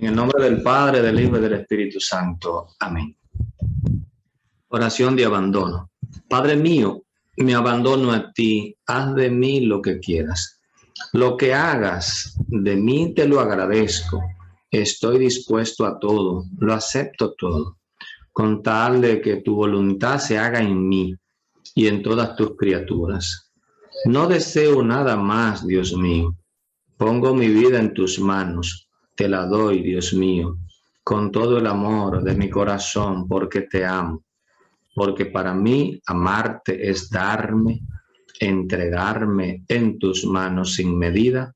En el nombre del Padre, del Hijo y del Espíritu Santo. Amén. Oración de abandono. Padre mío, me abandono a ti. Haz de mí lo que quieras. Lo que hagas de mí te lo agradezco. Estoy dispuesto a todo. Lo acepto todo. Con tal de que tu voluntad se haga en mí y en todas tus criaturas. No deseo nada más, Dios mío. Pongo mi vida en tus manos. Te la doy, Dios mío, con todo el amor de mi corazón, porque te amo. Porque para mí amarte es darme, entregarme en tus manos sin medida,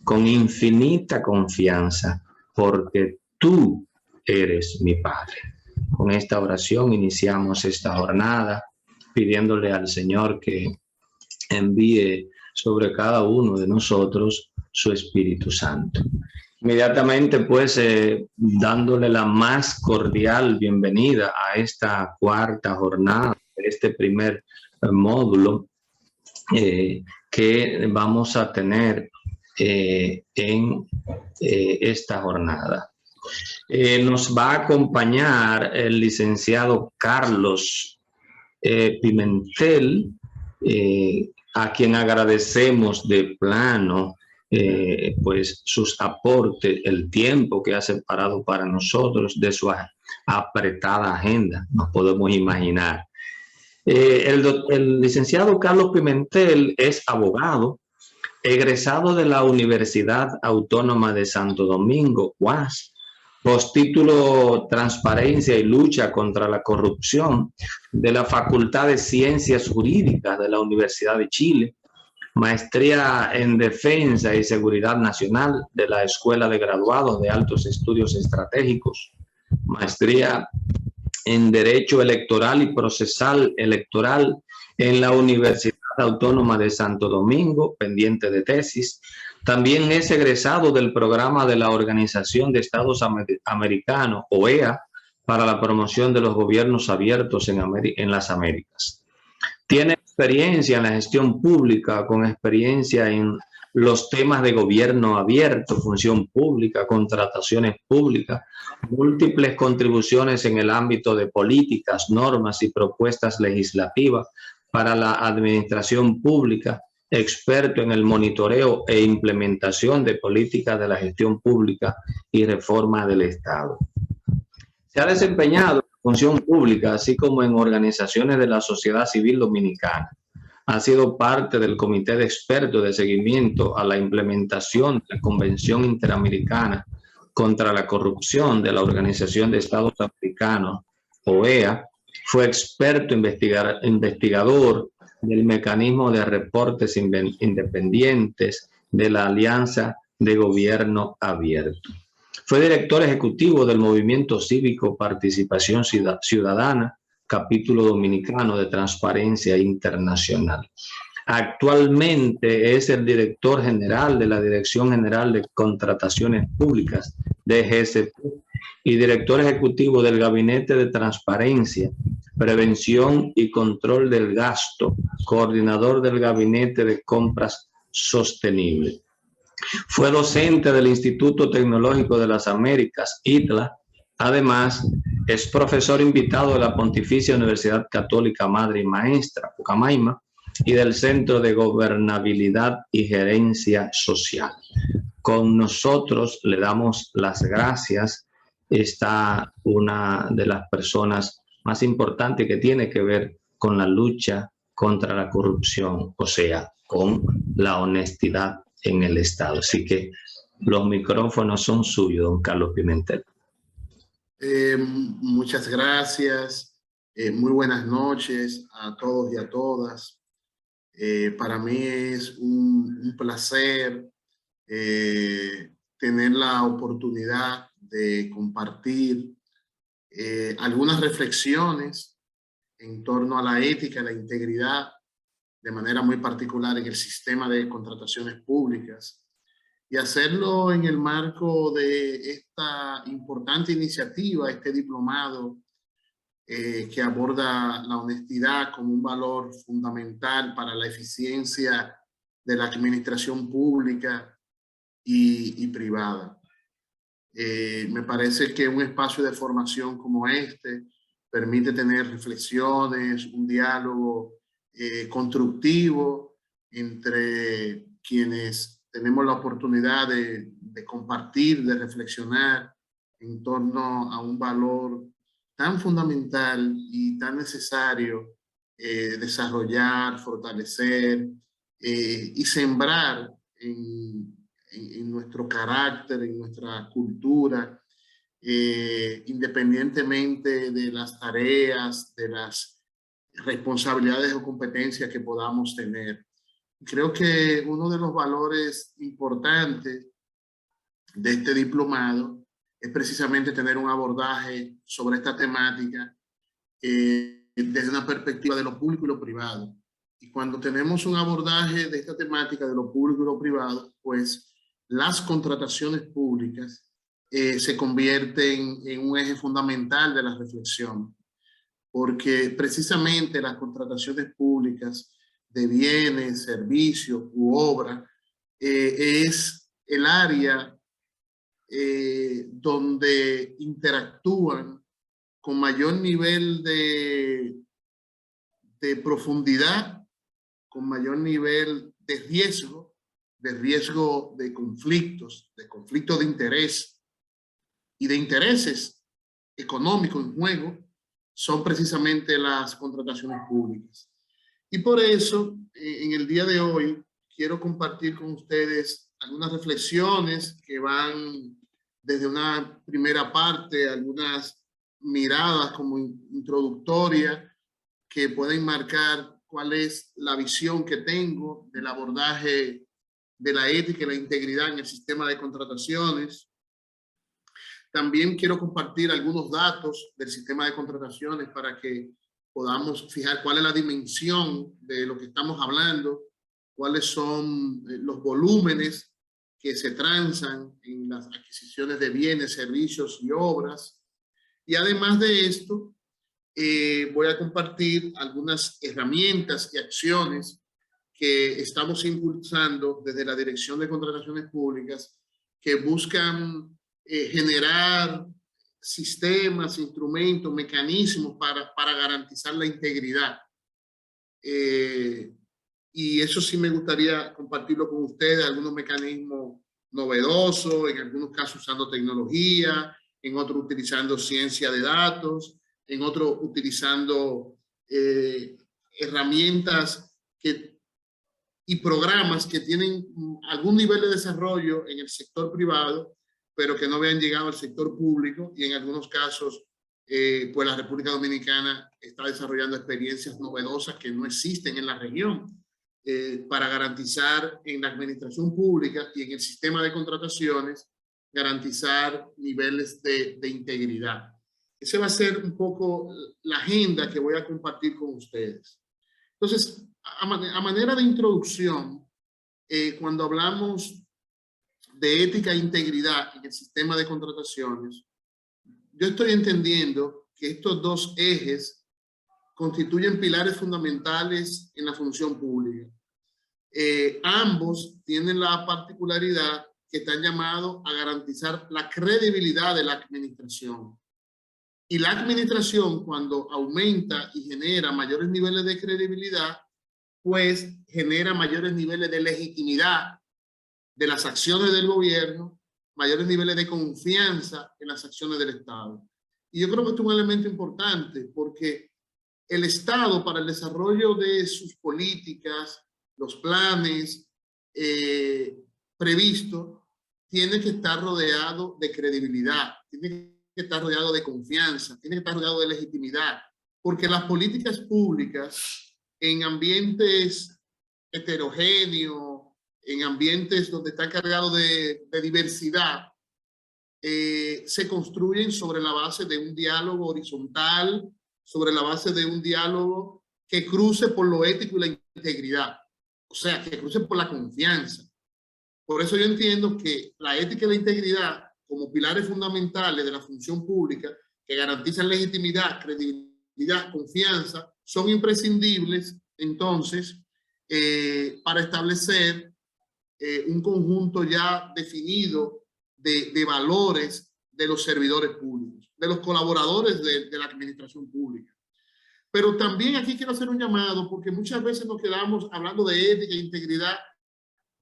con infinita confianza, porque tú eres mi Padre. Con esta oración iniciamos esta jornada, pidiéndole al Señor que envíe sobre cada uno de nosotros su Espíritu Santo. Inmediatamente, pues, dándole la más cordial bienvenida a esta cuarta jornada, este primer módulo que vamos a tener en esta jornada. Nos va a acompañar el licenciado Carlos Pimentel, a quien agradecemos de plano pues sus aportes, el tiempo que ha separado para nosotros de su apretada agenda, nos podemos imaginar. El licenciado Carlos Pimentel es abogado, egresado de la Universidad Autónoma de Santo Domingo, UAS, postítulo Transparencia y Lucha contra la Corrupción de la Facultad de Ciencias Jurídicas de la Universidad de Chile, maestría en Defensa y Seguridad Nacional de la Escuela de Graduados de Altos Estudios Estratégicos, maestría en Derecho Electoral y Procesal Electoral en la Universidad Autónoma de Santo Domingo, pendiente de tesis. También es egresado del programa de la Organización de Estados Americanos, OEA, para la promoción de los gobiernos abiertos en las Américas. Tiene experiencia en la gestión pública, con experiencia en los temas de gobierno abierto, función pública, contrataciones públicas, múltiples contribuciones en el ámbito de políticas, normas y propuestas legislativas para la administración pública, experto en el monitoreo e implementación de políticas de la gestión pública y reforma del Estado. Se ha desempeñado en función pública, así como en organizaciones de la sociedad civil dominicana. Ha sido parte del Comité de Expertos de Seguimiento a la implementación de la Convención Interamericana contra la Corrupción de la Organización de Estados Americanos, OEA. Fue experto investigador del Mecanismo de Reportes Independientes de la Alianza de Gobierno Abierto. Fue director ejecutivo del Movimiento Cívico Participación Ciudadana, capítulo dominicano de Transparencia Internacional. Actualmente es el director general de la Dirección General de Contrataciones Públicas, DGCP, y director ejecutivo del Gabinete de Transparencia, Prevención y Control del Gasto, coordinador del Gabinete de Compras Sostenibles. Fue docente del Instituto Tecnológico de las Américas, ITLA. Además, es profesor invitado de la Pontificia Universidad Católica Madre y Maestra, Pucamaima, y del Centro de Gobernabilidad y Gerencia Social. Con nosotros le damos las gracias. Está una de las personas más importantes que tiene que ver con la lucha contra la corrupción, o sea, con la honestidad en el Estado. Así que los micrófonos son suyos, don Carlos Pimentel. Muchas gracias. Muy buenas noches a todos y a todas. Para mí es un placer tener la oportunidad de compartir algunas reflexiones en torno a la ética y la integridad, de manera muy particular en el sistema de contrataciones públicas, y hacerlo en el marco de esta importante iniciativa, este diplomado que aborda la honestidad como un valor fundamental para la eficiencia de la administración pública y privada. Me parece que un espacio de formación como este permite tener reflexiones, un diálogo constructivo entre quienes tenemos la oportunidad de compartir, de reflexionar en torno a un valor tan fundamental y tan necesario desarrollar, fortalecer y sembrar en nuestro carácter, en nuestra cultura, independientemente de las tareas, de las responsabilidades o competencias que podamos tener. Creo que uno de los valores importantes de este diplomado es precisamente tener un abordaje sobre esta temática desde una perspectiva de lo público y lo privado. Y cuando tenemos un abordaje de esta temática de lo público y lo privado, pues las contrataciones públicas se convierten en un eje fundamental de la reflexión, porque precisamente las contrataciones públicas de bienes, servicios u obras es el área donde interactúan con mayor nivel de profundidad, con mayor nivel de riesgo de conflictos, de conflictos de interés y de intereses económicos en juego, son precisamente las contrataciones públicas. Y por eso, en el día de hoy, quiero compartir con ustedes algunas reflexiones que van desde una primera parte, algunas miradas como introductoria que pueden marcar cuál es la visión que tengo del abordaje de la ética y la integridad en el sistema de contrataciones. También quiero compartir algunos datos del sistema de contrataciones para que podamos fijar cuál es la dimensión de lo que estamos hablando, cuáles son los volúmenes que se transan en las adquisiciones de bienes, servicios y obras. Y además de esto, voy a compartir algunas herramientas y acciones que estamos impulsando desde la Dirección de Contrataciones Públicas que buscan generar sistemas, instrumentos, mecanismos para garantizar la integridad. Y eso sí me gustaría compartirlo con ustedes, algunos mecanismos novedosos, en algunos casos usando tecnología, en otros utilizando ciencia de datos, en otros utilizando herramientas y programas que tienen algún nivel de desarrollo en el sector privado, pero que no habían llegado al sector público, y en algunos casos, pues la República Dominicana está desarrollando experiencias novedosas que no existen en la región para garantizar en la administración pública y en el sistema de contrataciones, garantizar niveles de integridad. Esa va a ser un poco la agenda que voy a compartir con ustedes. Entonces, a manera de introducción, cuando hablamos de ética e integridad en el sistema de contrataciones, yo estoy entendiendo que estos dos ejes constituyen pilares fundamentales en la función pública. Ambos tienen la particularidad que están llamados a garantizar la credibilidad de la administración. Y la administración, cuando aumenta y genera mayores niveles de credibilidad, pues genera mayores niveles de legitimidad de las acciones del gobierno, mayores niveles de confianza en las acciones del Estado. Y yo creo que esto es un elemento importante porque el Estado, para el desarrollo de sus políticas, los planes previstos, tiene que estar rodeado de credibilidad, tiene que estar rodeado de confianza, tiene que estar rodeado de legitimidad, porque las políticas públicas en ambientes heterogéneos, en ambientes donde está cargado de diversidad, se construyen sobre la base de un diálogo horizontal, sobre la base de un diálogo que cruce por lo ético y la integridad, o sea, que cruce por la confianza. Por eso yo entiendo que la ética y la integridad, como pilares fundamentales de la función pública, que garantizan legitimidad, credibilidad, confianza, son imprescindibles, entonces, para establecer un conjunto ya definido de valores de los servidores públicos, de los colaboradores de la administración pública. Pero también aquí quiero hacer un llamado, porque muchas veces nos quedamos hablando de ética e integridad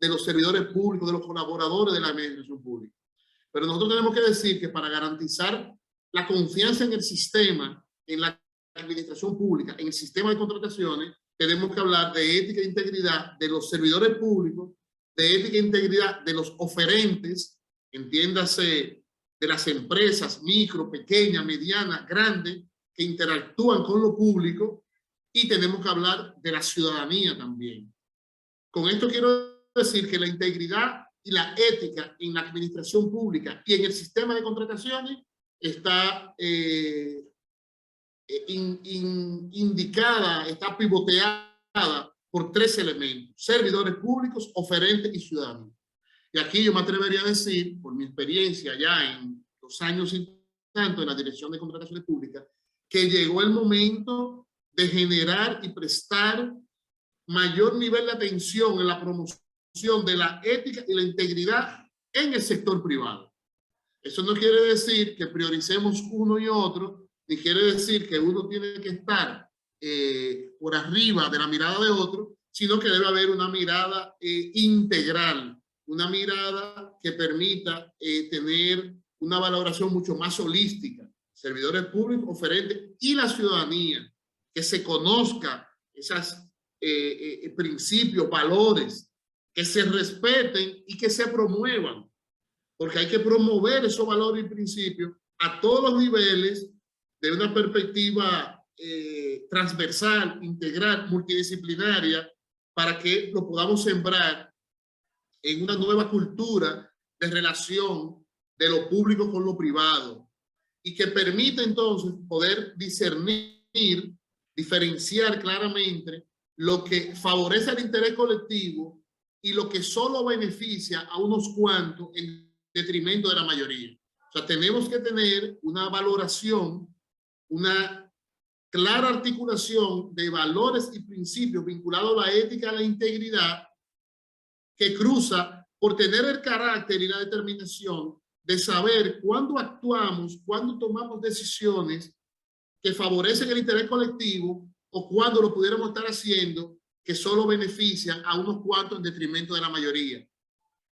de los servidores públicos, de los colaboradores de la administración pública. Pero nosotros tenemos que decir que para garantizar la confianza en el sistema, en la administración pública, en el sistema de contrataciones, tenemos que hablar de ética e integridad de los servidores públicos, de ética e integridad de los oferentes, entiéndase, de las empresas micro, pequeñas, medianas, grandes, que interactúan con lo público, y tenemos que hablar de la ciudadanía también. Con esto quiero decir que la integridad y la ética en la administración pública y en el sistema de contrataciones está indicada, está pivoteada por tres elementos: servidores públicos, oferentes y ciudadanos. Y aquí yo me atrevería a decir, por mi experiencia ya en los años y tanto en la Dirección de Contrataciones Públicas, que llegó el momento de generar y prestar mayor nivel de atención en la promoción de la ética y la integridad en el sector privado. Eso no quiere decir que prioricemos uno y otro, ni quiere decir que uno tiene que estar por arriba de la mirada de otro, sino que debe haber una mirada integral, una mirada que permita tener una valoración mucho más holística. Servidores públicos, oferentes y la ciudadanía, que se conozca esos principios, valores, que se respeten y que se promuevan, porque hay que promover esos valores y principios a todos los niveles de una perspectiva transversal, integral, multidisciplinaria, para que lo podamos sembrar en una nueva cultura de relación de lo público con lo privado, y que permite entonces poder discernir, diferenciar claramente lo que favorece el interés colectivo y lo que solo beneficia a unos cuantos en detrimento de la mayoría. O sea, tenemos que tener una valoración, una clara articulación de valores y principios vinculados a la ética y a la integridad, que cruza por tener el carácter y la determinación de saber cuándo actuamos, cuándo tomamos decisiones que favorecen el interés colectivo, o cuándo lo pudiéramos estar haciendo que solo benefician a unos cuantos en detrimento de la mayoría.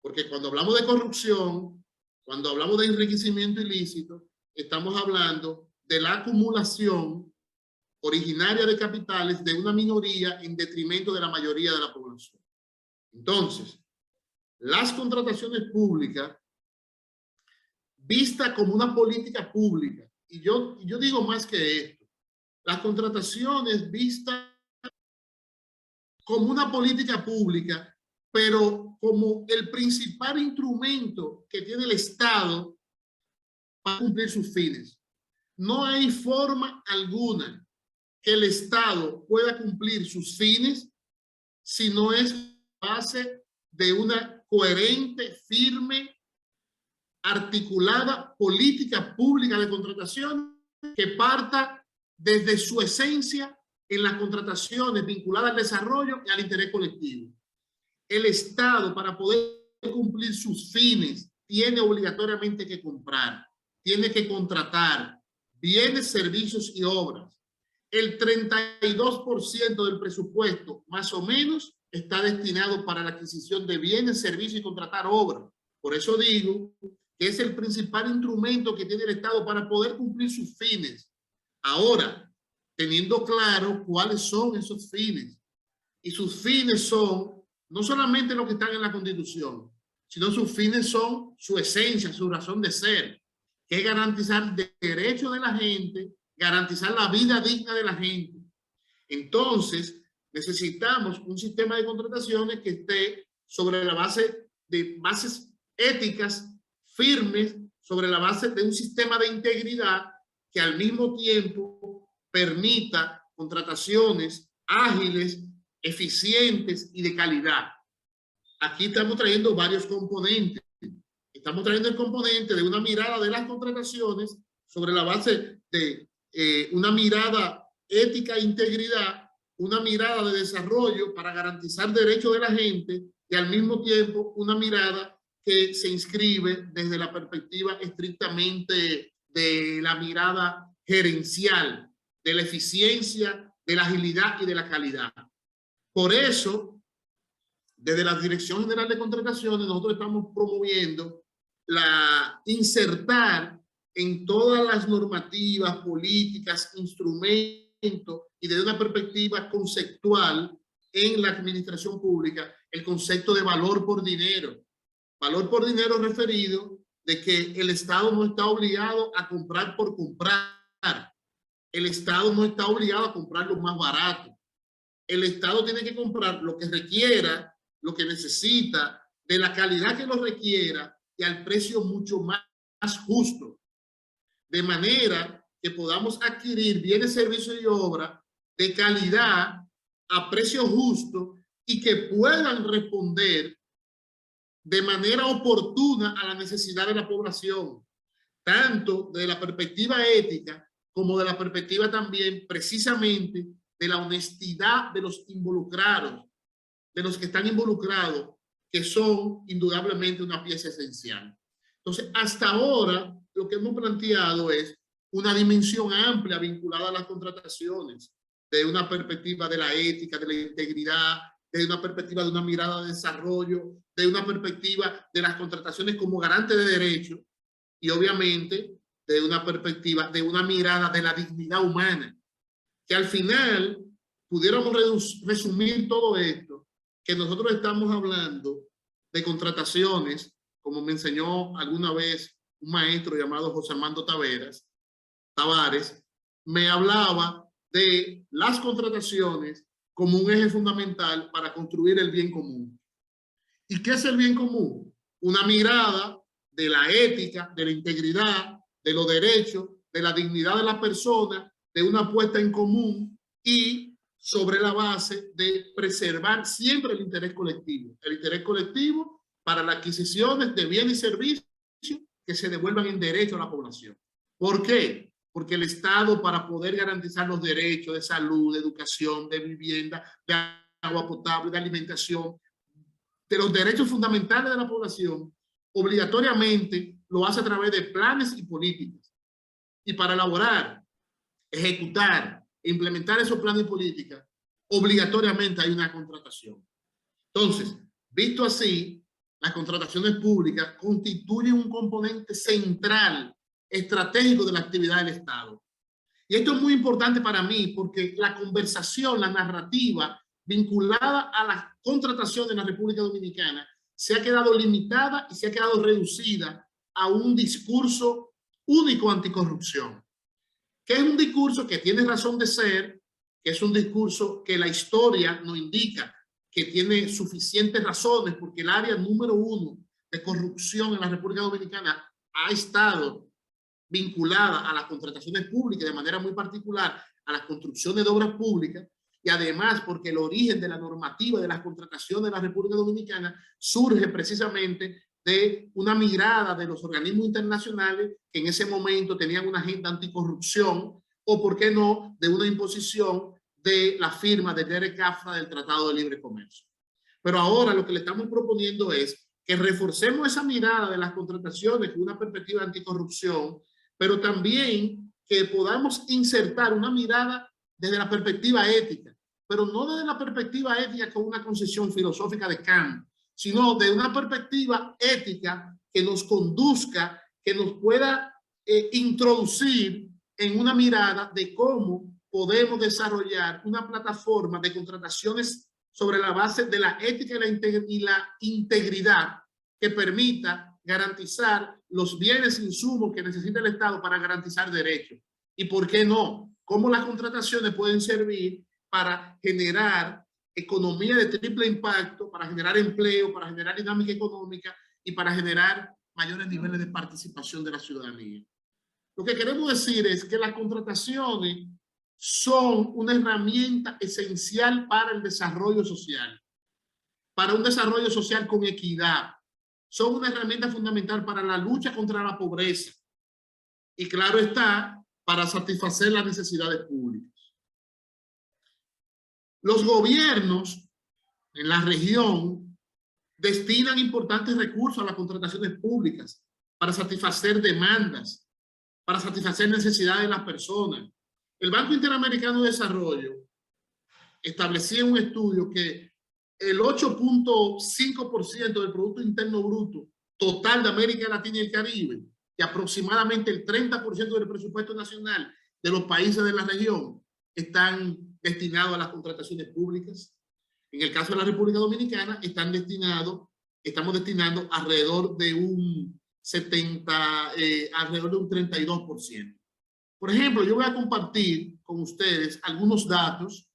Porque cuando hablamos de corrupción, cuando hablamos de enriquecimiento ilícito, estamos hablando de la acumulación originaria de capitales de una minoría en detrimento de la mayoría de la población. Entonces, las contrataciones públicas, vista como una política pública, y yo digo más que esto, las contrataciones vistas como una política pública, pero como el principal instrumento que tiene el Estado para cumplir sus fines. No hay forma alguna que el Estado pueda cumplir sus fines si no es base de una coherente, firme, articulada política pública de contratación que parta desde su esencia en las contrataciones vinculadas al desarrollo y al interés colectivo. El Estado, para poder cumplir sus fines, tiene obligatoriamente que comprar, tiene que contratar bienes, servicios y obras. El 32% del presupuesto, más o menos, está destinado para la adquisición de bienes, servicios y contratar obras. Por eso digo que es el principal instrumento que tiene el Estado para poder cumplir sus fines. Ahora, teniendo claro cuáles son esos fines. Y sus fines son no solamente lo que están en la Constitución, sino sus fines son su esencia, su razón de ser, que es garantizar el derecho de la gente, garantizar la vida digna de la gente. Entonces, necesitamos un sistema de contrataciones que esté sobre la base de bases éticas firmes, sobre la base de un sistema de integridad que al mismo tiempo permita contrataciones ágiles, eficientes y de calidad. Aquí estamos trayendo varios componentes. Estamos trayendo el componente de una mirada de las contrataciones sobre la base de una mirada ética e integridad, una mirada de desarrollo para garantizar derechos de la gente, y al mismo tiempo una mirada que se inscribe desde la perspectiva estrictamente de la mirada gerencial, de la eficiencia, de la agilidad y de la calidad. Por eso, desde la Dirección General de Contrataciones, nosotros estamos promoviendo insertar en todas las normativas, políticas, instrumentos y desde una perspectiva conceptual en la administración pública, el concepto de valor por dinero. Valor por dinero referido de que el Estado no está obligado a comprar por comprar. El Estado no está obligado a comprar lo más barato. El Estado tiene que comprar lo que requiera, lo que necesita, de la calidad que lo requiera y al precio mucho más justo. De manera que podamos adquirir bienes, servicios y obras de calidad a precio justo y que puedan responder de manera oportuna a la necesidad de la población, tanto de la perspectiva ética como de la perspectiva también precisamente de la honestidad de los involucrados, de los que están involucrados, que son indudablemente una pieza esencial. Entonces, hasta ahora, lo que hemos planteado es una dimensión amplia vinculada a las contrataciones, de una perspectiva de la ética, de la integridad, de una perspectiva de una mirada de desarrollo, de una perspectiva de las contrataciones como garante de derechos y obviamente de una perspectiva, de una mirada de la dignidad humana, que al final pudiéramos resumir todo esto, que nosotros estamos hablando de contrataciones, como me enseñó alguna vez un maestro llamado José Armando Tavares, me hablaba de las contrataciones como un eje fundamental para construir el bien común. ¿Y qué es el bien común? Una mirada de la ética, de la integridad, de los derechos, de la dignidad de la persona, de una puesta en común y sobre la base de preservar siempre el interés colectivo. El interés colectivo para las adquisiciones de bienes y servicios que se devuelvan en derecho a la población. ¿Por qué? Porque el Estado, para poder garantizar los derechos de salud, de educación, de vivienda, de agua potable, de alimentación, de los derechos fundamentales de la población, obligatoriamente lo hace a través de planes y políticas. Y para elaborar, ejecutar e implementar esos planes y políticas, obligatoriamente hay una contratación. Entonces, visto así, las contrataciones públicas constituyen un componente central, estratégico de la actividad del Estado. Y esto es muy importante para mí porque la conversación, la narrativa vinculada a las contrataciones en la República Dominicana se ha quedado limitada y se ha quedado reducida a un discurso único anticorrupción, que es un discurso que tiene razón de ser, que es un discurso que la historia nos indica que tiene suficientes razones, porque el área número 1 de corrupción en la República Dominicana ha estado vinculada a las contrataciones públicas, de manera muy particular a las construcciones de obras públicas, y además porque el origen de la normativa de las contrataciones de la República Dominicana surge precisamente de una mirada de los organismos internacionales que en ese momento tenían una agenda anticorrupción, o por qué no, de una imposición de la firma de Derek Kafka del Tratado de Libre Comercio. Pero ahora lo que le estamos proponiendo es que reforcemos esa mirada de las contrataciones con una perspectiva anticorrupción, pero también que podamos insertar una mirada desde la perspectiva ética, pero no desde la perspectiva ética con una concepción filosófica de Kant, sino de una perspectiva ética que nos conduzca, que nos pueda introducir en una mirada de cómo podemos desarrollar una plataforma de contrataciones sobre la base de la ética y la integridad que permita garantizar los bienes e insumos que necesita el Estado para garantizar derechos. ¿Y por qué no? Cómo las contrataciones pueden servir para generar economía de triple impacto, para generar empleo, para generar dinámica económica y para generar mayores niveles de participación de la ciudadanía. Lo que queremos decir es que las contrataciones son una herramienta esencial para el desarrollo social, para un desarrollo social con equidad. Son una herramienta fundamental para la lucha contra la pobreza y, claro está, para satisfacer las necesidades públicas. Los gobiernos en la región destinan importantes recursos a las contrataciones públicas para satisfacer demandas, para satisfacer necesidades de las personas. El Banco Interamericano de Desarrollo establecía un estudio que el 8.5% del Producto Interno Bruto total de América Latina y el Caribe, y aproximadamente el 30% del presupuesto nacional de los países de la región, están destinados a las contrataciones públicas. En el caso de la República Dominicana, estamos destinando alrededor de un 32%. Por ejemplo, yo voy a compartir con ustedes algunos datos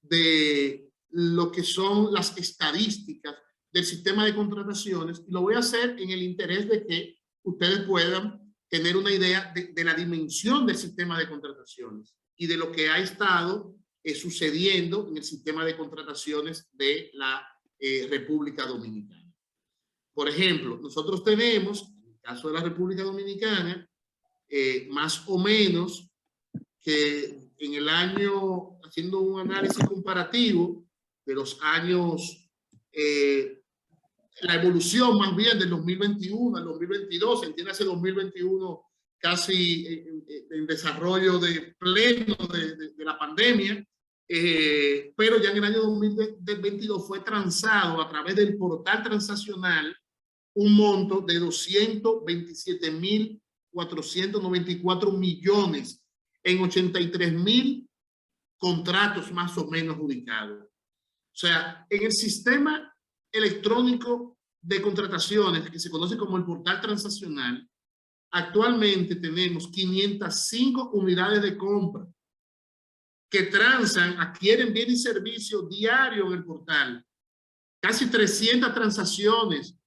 de lo que son las estadísticas del sistema de contrataciones, y lo voy a hacer en el interés de que ustedes puedan tener una idea de la dimensión del sistema de contrataciones y de lo que ha estado sucediendo en el sistema de contrataciones de la República Dominicana. Por ejemplo, nosotros tenemos, en el caso de la República Dominicana, más o menos que en el año, haciendo un análisis comparativo de los años, la evolución más bien del 2021 al 2022, entiéndase 2021 casi en desarrollo de pleno de la pandemia, pero ya en el año 2022 fue transado a través del portal transaccional un monto de 227.494 millones en 83.000 contratos más o menos adjudicados. O sea, en el sistema electrónico de contrataciones, que se conoce como el portal transaccional, actualmente tenemos 505 unidades de compra que transan, adquieren bienes y servicios diarios en el portal, casi 300 transacciones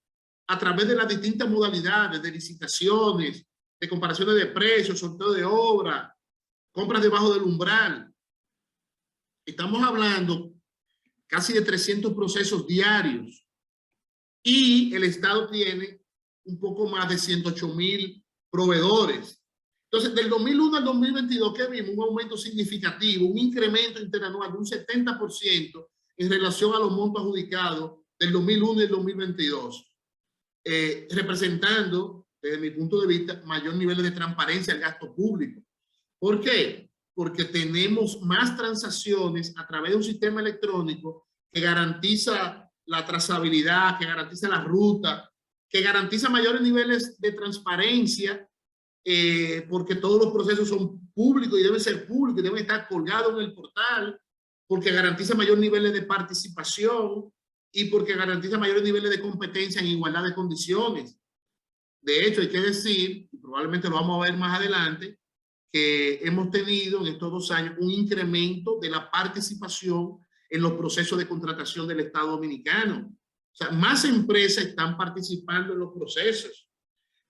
a través de las distintas modalidades de licitaciones, de comparaciones de precios, sorteo de obra, compras debajo del umbral. Estamos hablando casi de 300 procesos diarios, y el Estado tiene un poco más de 108.000 proveedores. Entonces, del 2001 al 2022, ¿qué vimos? Un aumento significativo, un incremento interanual de un 70% en relación a los montos adjudicados del 2001 y el 2022, representando, desde mi punto de vista, mayor nivel de transparencia al gasto público. ¿Por qué? Porque tenemos más transacciones a través de un sistema electrónico que garantiza la trazabilidad, que garantiza la ruta, que garantiza mayores niveles de transparencia, porque todos los procesos son públicos y deben ser públicos y deben estar colgados en el portal, porque garantiza mayores niveles de participación y porque garantiza mayores niveles de competencia en igualdad de condiciones. De hecho, hay que decir, y probablemente lo vamos a ver más adelante, que hemos tenido en estos 2 años un incremento de la participación en los procesos de contratación del Estado Dominicano. O sea, más empresas están participando en los procesos.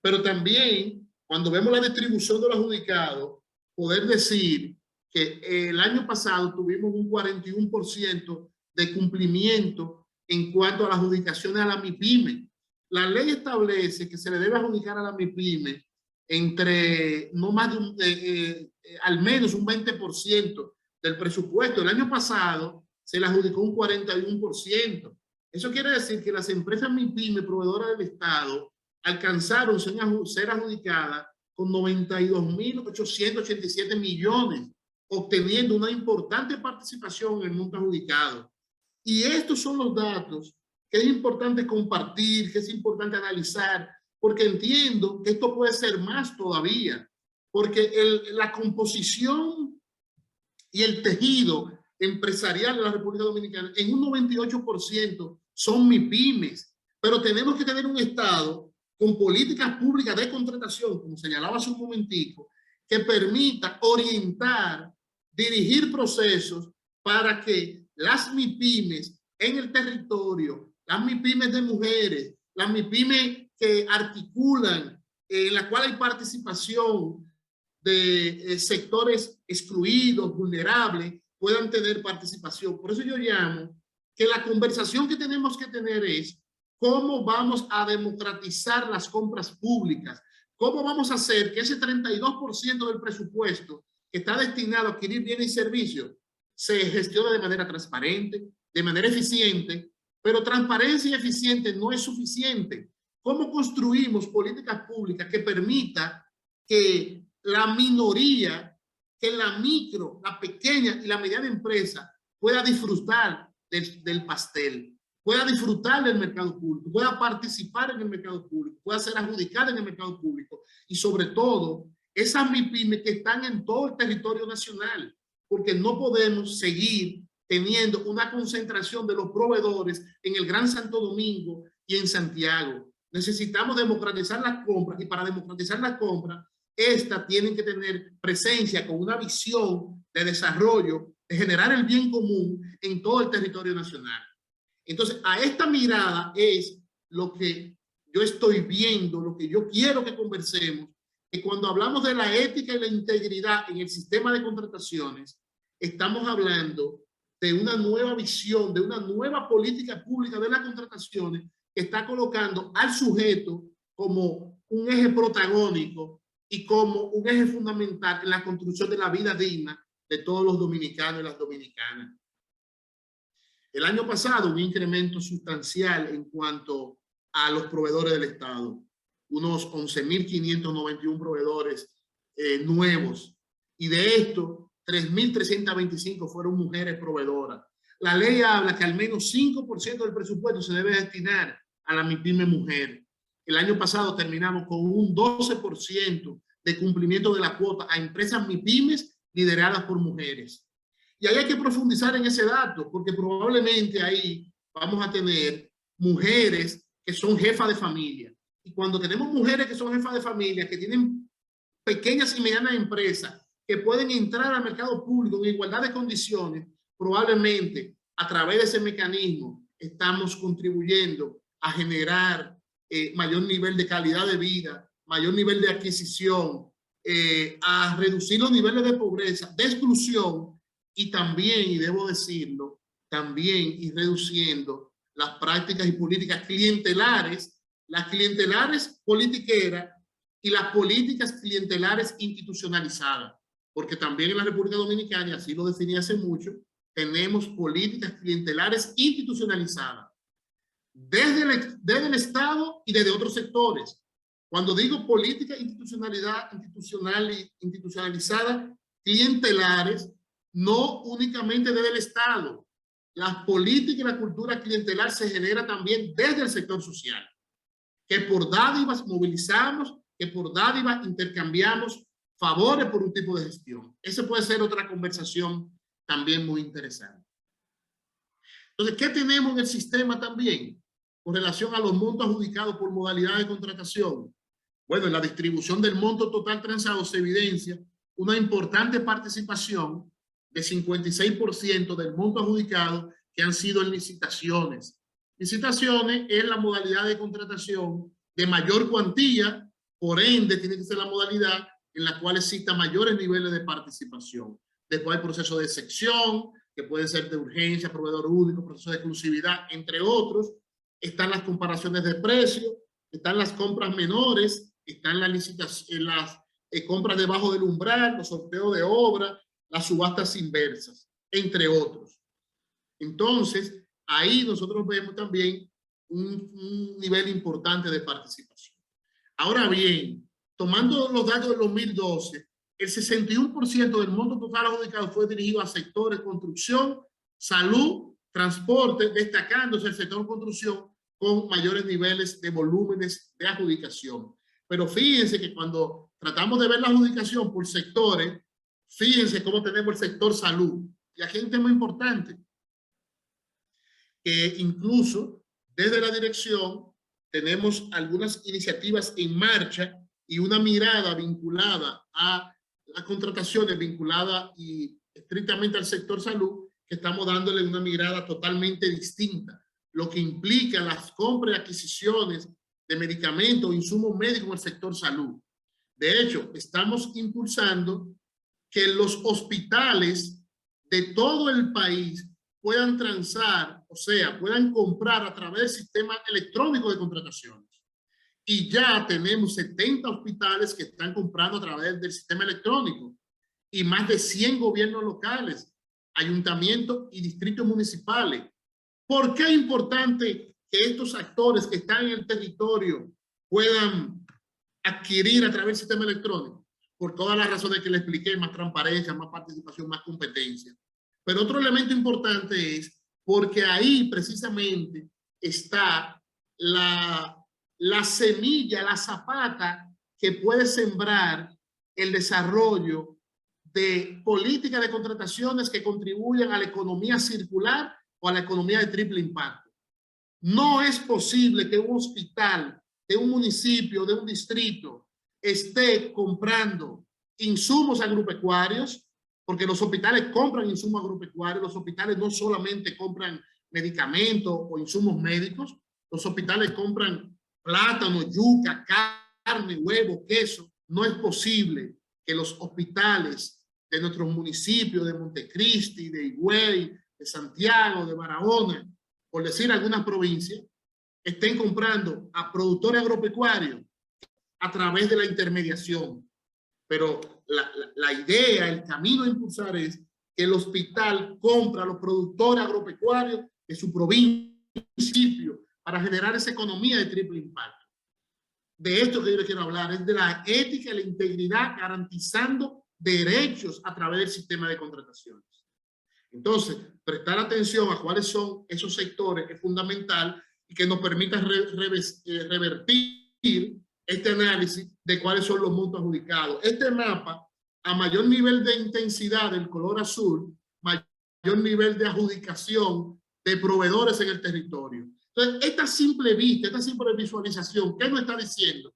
Pero también, cuando vemos la distribución de los adjudicados, poder decir que el año pasado tuvimos un 41% de cumplimiento en cuanto a las adjudicaciones a la MIPYME. La ley establece que se le debe adjudicar a la MIPYME entre no más de al menos un 20% del presupuesto. El año pasado se le adjudicó un 41%. Eso quiere decir que las empresas MIPYME proveedoras del Estado alcanzaron ser adjudicadas con 92.887 millones, obteniendo una importante participación en el monto adjudicado. Y estos son los datos que es importante compartir, que es importante analizar, porque entiendo que esto puede ser más todavía, porque la composición y el tejido empresarial de la República Dominicana en un 98% son MIPYMES, pero tenemos que tener un Estado con políticas públicas de contratación, como señalaba hace un momentico, que permita orientar, dirigir procesos para que las MIPYMES en el territorio, las MIPYMES de mujeres, las MIPYMES que articulan, en la cual hay participación de sectores excluidos, vulnerables, puedan tener participación. Por eso yo llamo que la conversación que tenemos que tener es cómo vamos a democratizar las compras públicas, cómo vamos a hacer que ese 32% del presupuesto que está destinado a adquirir bienes y servicios se gestione de manera transparente, de manera eficiente Pero transparencia y eficiente no es suficiente. ¿Cómo construimos políticas públicas que permita que la minoría, que la micro, la pequeña y la mediana empresa pueda disfrutar del pastel, pueda disfrutar del mercado público, pueda participar en el mercado público, pueda ser adjudicada en el mercado público y sobre todo esas MIPYMES que están en todo el territorio nacional, porque no podemos seguir teniendo una concentración de los proveedores en el Gran Santo Domingo y en Santiago. Necesitamos democratizar las compras y para democratizar las compras, estas tienen que tener presencia con una visión de desarrollo, de generar el bien común en todo el territorio nacional. Entonces, a esta mirada es lo que yo estoy viendo, lo que yo quiero que conversemos, que cuando hablamos de la ética y la integridad en el sistema de contrataciones, estamos hablando de una nueva visión, de una nueva política pública de las contrataciones que está colocando al sujeto como un eje protagónico y como un eje fundamental en la construcción de la vida digna de todos los dominicanos y las dominicanas. El año pasado un incremento sustancial en cuanto a los proveedores del Estado, unos 11.591 proveedores nuevos, y de estos 3.325 fueron mujeres proveedoras. La ley habla que al menos 5% del presupuesto se debe destinar a la MIPYME mujer. El año pasado terminamos con un 12% de cumplimiento de la cuota a empresas MIPYMES lideradas por mujeres. Y ahí hay que profundizar en ese dato, porque probablemente ahí vamos a tener mujeres que son jefas de familia. Y cuando tenemos mujeres que son jefas de familia, que tienen pequeñas y medianas empresas, que pueden entrar al mercado público en igualdad de condiciones, probablemente a través de ese mecanismo estamos contribuyendo a generar mayor nivel de calidad de vida, mayor nivel de adquisición, a reducir los niveles de pobreza, de exclusión y también, y debo decirlo, también ir reduciendo las prácticas y políticas clientelares, las clientelares politiqueras y las políticas clientelares institucionalizadas. Porque también en la República Dominicana, y así lo definí hace mucho, tenemos políticas clientelares institucionalizadas desde el Estado y desde otros sectores. Cuando digo política institucionalizada, clientelares, no únicamente desde el Estado. Las políticas y la cultura clientelar se genera también desde el sector social, que por dádivas movilizamos, que por dádivas intercambiamos favores por un tipo de gestión. Esa puede ser otra conversación también muy interesante. Entonces, ¿qué tenemos en el sistema también con relación a los montos adjudicados por modalidad de contratación? Bueno, en la distribución del monto total transado se evidencia una importante participación de 56% del monto adjudicado que han sido en licitaciones. Licitaciones es la modalidad de contratación de mayor cuantía, por ende tiene que ser la modalidad en la cual exista mayores niveles de participación. Después hay proceso de sección, que puede ser de urgencia, proveedor único, proceso de exclusividad, entre otros. Están las comparaciones de precios, están las compras menores, están las compras debajo del umbral, los sorteos de obra, las subastas inversas, entre otros. Entonces, ahí nosotros vemos también un nivel importante de participación. Ahora bien, tomando los datos del 2012, el 61% del monto total adjudicado fue dirigido a sectores construcción, salud, transporte, destacándose el sector construcción con mayores niveles de volúmenes de adjudicación. Pero fíjense que cuando tratamos de ver la adjudicación por sectores, fíjense cómo tenemos el sector salud. Y aquí hay un tema importante, que incluso desde la dirección tenemos algunas iniciativas en marcha y una mirada vinculada a las contrataciones, vinculada y estrictamente al sector salud, que estamos dándole una mirada totalmente distinta, lo que implica las compras y adquisiciones de medicamentos, insumos médicos en el sector salud. De hecho, estamos impulsando que los hospitales de todo el país puedan transar, o sea, puedan comprar a través del sistema electrónico de contrataciones. Y ya tenemos 70 hospitales que están comprando a través del sistema electrónico y más de 100 gobiernos locales, ayuntamientos y distritos municipales ¿Por qué es importante que estos actores que están en el territorio puedan adquirir a través del sistema electrónico? Por todas las razones que le expliqué: más transparencia, más participación, más competencia. Pero otro elemento importante es porque ahí precisamente está la semilla, la zapata que puede sembrar el desarrollo de políticas de contrataciones que contribuyan a la economía circular o a la economía de triple impacto. No es posible que un hospital de un municipio, de un distrito, esté comprando insumos agropecuarios, porque los hospitales compran insumos agropecuarios. Los hospitales no solamente compran medicamentos o insumos médicos, los hospitales compran plátano, yuca, carne, huevo, queso. No es posible que los hospitales de nuestros municipios, de Montecristi, de Higüey, de Santiago, de Barahona, por decir algunas provincias, estén comprando a productores agropecuarios a través de la intermediación. Pero la idea, el camino a impulsar es que el hospital compra a los productores agropecuarios de su municipio para generar esa economía de triple impacto. De esto que yo les quiero hablar es de la ética y la integridad, garantizando derechos a través del sistema de contrataciones. Entonces, prestar atención a cuáles son esos sectores es fundamental y que nos permita revertir este análisis de cuáles son los montos adjudicados. Este mapa, a mayor nivel de intensidad del color azul, mayor nivel de adjudicación de proveedores en el territorio. Entonces, esta simple vista, esta simple visualización, ¿qué nos está diciendo?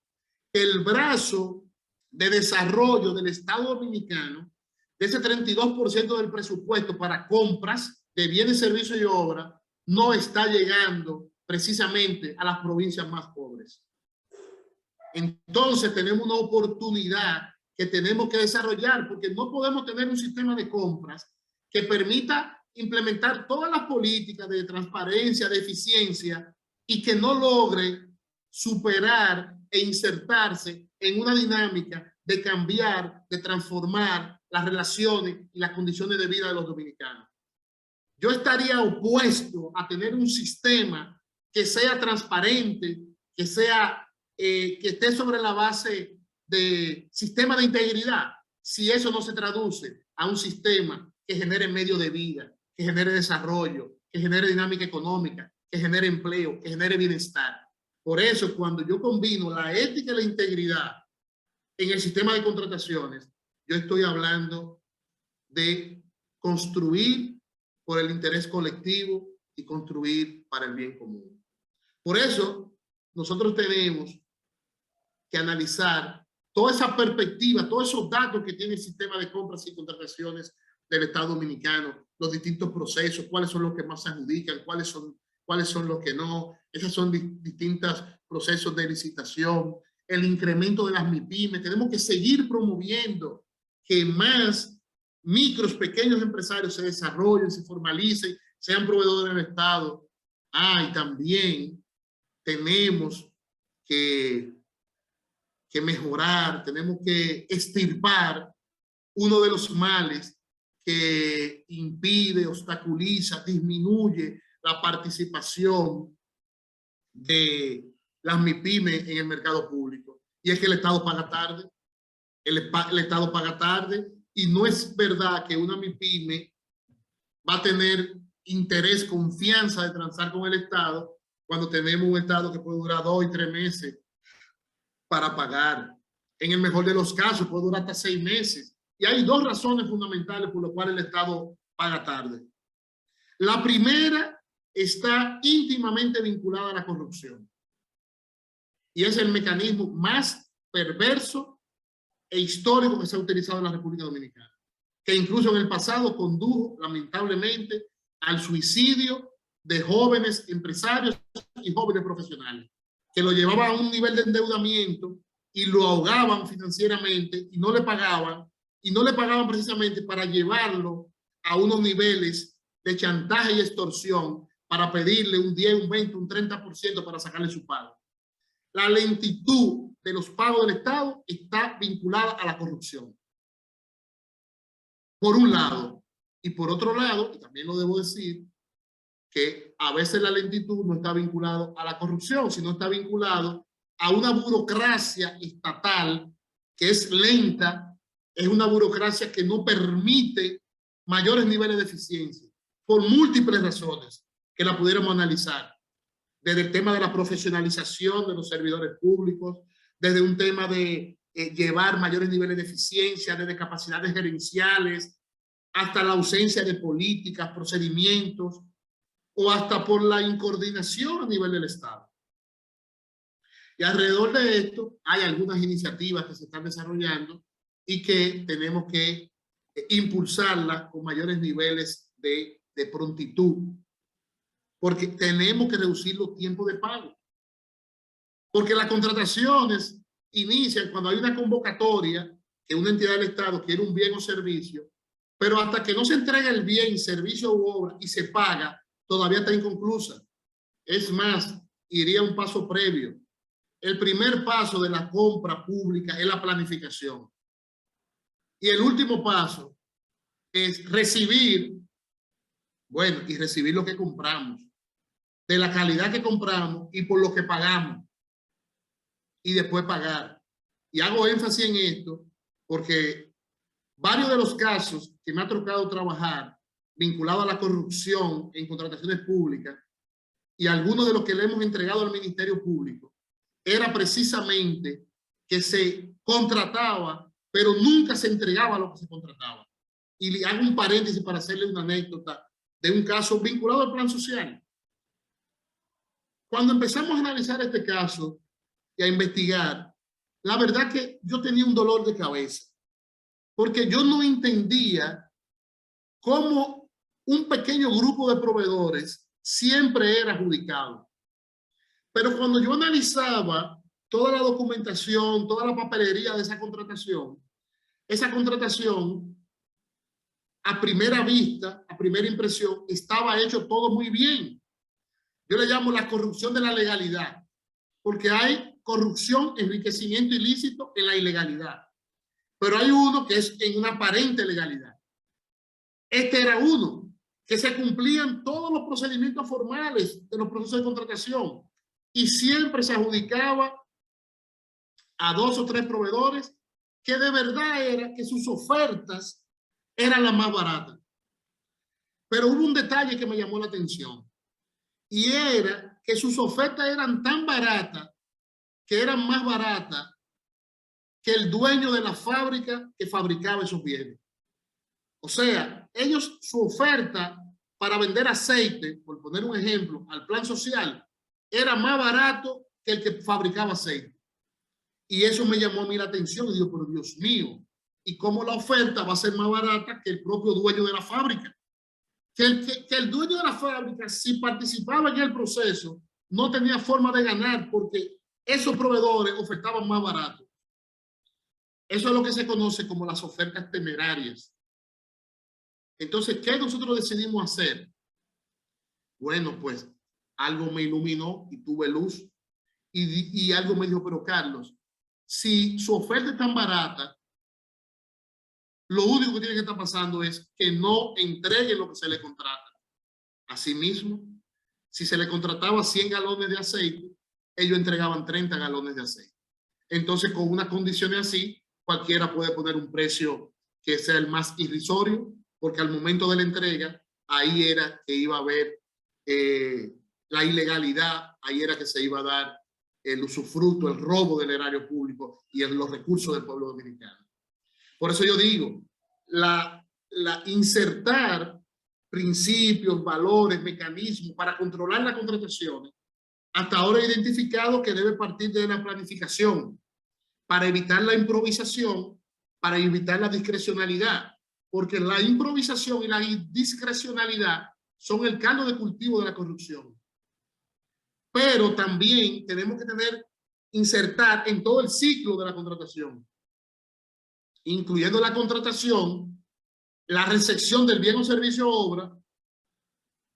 Que el brazo de desarrollo del Estado Dominicano, de ese 32% del presupuesto para compras de bienes, servicios y obras, no está llegando precisamente a las provincias más pobres. Entonces tenemos una oportunidad que tenemos que desarrollar, porque no podemos tener un sistema de compras que permita implementar todas las políticas de transparencia, de eficiencia, y que no logre superar e insertarse en una dinámica de cambiar, de transformar las relaciones y las condiciones de vida de los dominicanos. Yo estaría opuesto a tener un sistema que sea transparente, que esté sobre la base de sistema de integridad, si eso no se traduce a un sistema que genere medio de vida, que genere desarrollo, que genere dinámica económica, que genere empleo, que genere bienestar. Por eso, cuando yo combino la ética y la integridad en el sistema de contrataciones, yo estoy hablando de construir por el interés colectivo y construir para el bien común. Por eso, nosotros tenemos que analizar toda esa perspectiva, todos esos datos que tiene el sistema de compras y contrataciones del Estado Dominicano, los distintos procesos, cuáles son los que más se adjudican, cuáles son los que no. Esos son distintos procesos de licitación, el incremento de las MIPYMES. Tenemos que seguir promoviendo que más micros, pequeños empresarios se desarrollen, se formalicen, sean proveedores del Estado. Y también tenemos que mejorar, tenemos que extirpar uno de los males que impide, obstaculiza, disminuye la participación de las MIPYMES en el mercado público. Y es que el Estado paga tarde. El Estado paga tarde, y no es verdad que una MIPYME va a tener interés, confianza de transar con el Estado cuando tenemos un Estado que puede durar 2 y 3 meses para pagar. En el mejor de los casos puede durar hasta 6 meses. Y hay 2 razones fundamentales por las cuales el Estado paga tarde. La primera está íntimamente vinculada a la corrupción. Y es el mecanismo más perverso e histórico que se ha utilizado en la República Dominicana, que incluso en el pasado condujo lamentablemente al suicidio de jóvenes empresarios y jóvenes profesionales, que lo llevaban a un nivel de endeudamiento y lo ahogaban financieramente y no le pagaban precisamente para llevarlo a unos niveles de chantaje y extorsión para pedirle un 10, un 20, un 30% para sacarle su pago. La lentitud de los pagos del Estado está vinculada a la corrupción. Por un lado. Y por otro lado, y también lo debo decir, que a veces la lentitud no está vinculado a la corrupción, sino está vinculado a una burocracia estatal que es lenta, es una burocracia que no permite mayores niveles de eficiencia, por múltiples razones que la pudiéramos analizar, desde el tema de la profesionalización de los servidores públicos, desde un tema de llevar mayores niveles de eficiencia, desde capacidades gerenciales, hasta la ausencia de políticas, procedimientos, o hasta por la incoordinación a nivel del Estado. Y alrededor de esto hay algunas iniciativas que se están desarrollando y que tenemos que impulsarlas con mayores niveles de prontitud, porque tenemos que reducir los tiempos de pago. Porque las contrataciones inician cuando hay una convocatoria que una entidad del Estado quiere un bien o servicio, pero hasta que no se entrega el bien, servicio u obra y se paga, todavía está inconclusa. Es más, iría un paso previo. El primer paso de la compra pública es la planificación. Y el último paso es recibir, bueno, y recibir lo que compramos, de la calidad que compramos y por lo que pagamos. Y después pagar. Y hago énfasis en esto porque varios de los casos que me ha tocado trabajar vinculados a la corrupción en contrataciones públicas y algunos de los que le hemos entregado al Ministerio Público era precisamente que se contrataba, pero nunca se entregaba lo que se contrataba. Y le hago un paréntesis para hacerle una anécdota de un caso vinculado al plan social. Cuando empezamos a analizar este caso y a investigar, la verdad que yo tenía un dolor de cabeza, porque yo no entendía cómo un pequeño grupo de proveedores siempre era adjudicado. Pero cuando yo analizaba toda la documentación, toda la papelería de esa contratación a primera vista, a primera impresión, estaba hecho todo muy bien. Yo le llamo la corrupción de la legalidad, porque hay corrupción, enriquecimiento ilícito en la ilegalidad. Pero hay uno que es en una aparente legalidad. Este era uno, que se cumplían todos los procedimientos formales de los procesos de contratación y siempre se adjudicaba a 2 o 3 proveedores que de verdad era que sus ofertas eran las más baratas. Pero hubo un detalle que me llamó la atención y era que sus ofertas eran tan baratas que eran más baratas que el dueño de la fábrica que fabricaba esos bienes. O sea, ellos, su oferta para vender aceite, por poner un ejemplo, al plan social, era más barato que el que fabricaba aceite. Y eso me llamó a mí la atención y digo, pero Dios mío, ¿y cómo la oferta va a ser más barata que el propio dueño de la fábrica? Que el dueño de la fábrica, si participaba en el proceso, no tenía forma de ganar porque esos proveedores ofertaban más barato. Eso es lo que se conoce como las ofertas temerarias. Entonces, ¿qué nosotros decidimos hacer? Bueno, pues algo me iluminó y tuve luz y algo me dijo, pero Carlos, si su oferta es tan barata, lo único que tiene que estar pasando es que no entregue lo que se le contrata. Asimismo, si se le contrataba 100 galones de aceite, ellos entregaban 30 galones de aceite. Entonces, con unas condiciones así, cualquiera puede poner un precio que sea el más irrisorio, porque al momento de la entrega, ahí era que iba a haber la ilegalidad, ahí era que se iba a dar el usufructo, el robo del erario público y los recursos del pueblo dominicano. Por eso yo digo, insertar principios, valores, mecanismos para controlar las contrataciones, hasta ahora he identificado que debe partir de la planificación para evitar la improvisación, para evitar la discrecionalidad, porque la improvisación y la discrecionalidad son el caldo de cultivo de la corrupción. Pero también tenemos que insertar en todo el ciclo de la contratación, incluyendo la contratación, la recepción del bien o servicio o obra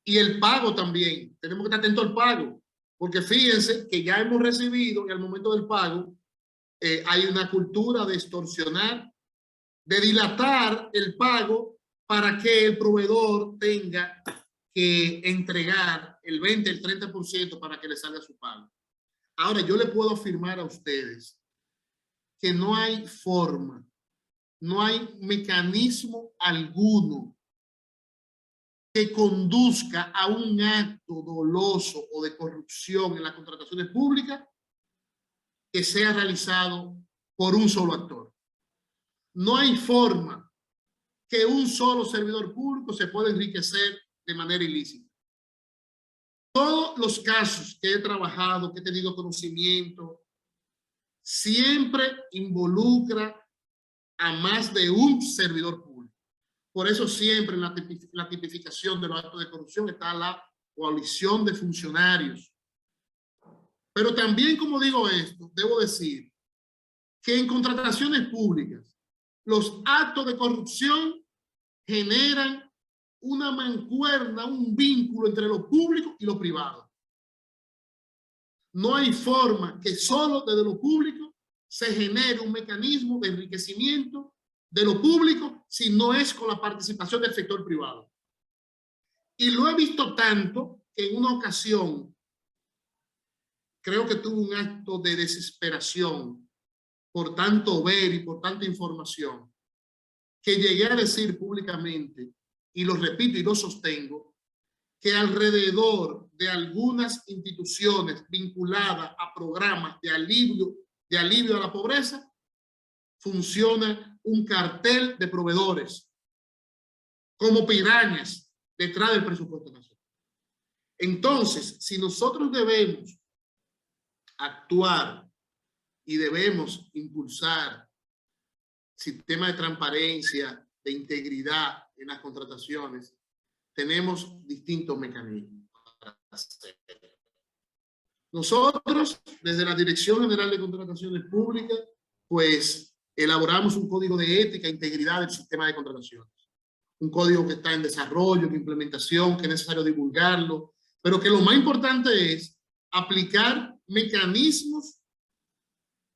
y el pago también. Tenemos que estar atentos al pago, porque fíjense que ya hemos recibido y al momento del pago hay una cultura de extorsionar, de dilatar el pago para que el proveedor tenga que entregar el 20, el 30% para que le salga su pago. Ahora, yo le puedo afirmar a ustedes que no hay forma, no hay mecanismo alguno que conduzca a un acto doloso o de corrupción en las contrataciones públicas que sea realizado por un solo actor. No hay forma que un solo servidor público se pueda enriquecer de manera ilícita. Todos los casos que he trabajado, que he tenido conocimiento, siempre involucra a más de un servidor público. Por eso siempre en la tipificación de los actos de corrupción está la coalición de funcionarios. Pero también, como digo esto, debo decir que en contrataciones públicas, los actos de corrupción generan una mancuerna, un vínculo entre lo público y lo privado. No hay forma que solo desde lo público se genere un mecanismo de enriquecimiento de lo público si no es con la participación del sector privado. Y lo he visto tanto que en una ocasión creo que tuve un acto de desesperación por tanto ver y por tanta información que llegué a decir públicamente, y lo repito y lo sostengo, que alrededor de algunas instituciones vinculadas a programas de alivio a la pobreza, funciona un cartel de proveedores como pirañas detrás del presupuesto nacional. Entonces, si nosotros debemos actuar y debemos impulsar sistema de transparencia, de integridad en las contrataciones, tenemos distintos mecanismos para hacerlo. Nosotros, desde la Dirección General de Contrataciones Públicas, pues elaboramos un código de ética e integridad del sistema de contrataciones. Un código que está en desarrollo, en implementación, que es necesario divulgarlo, pero que lo más importante es aplicar mecanismos,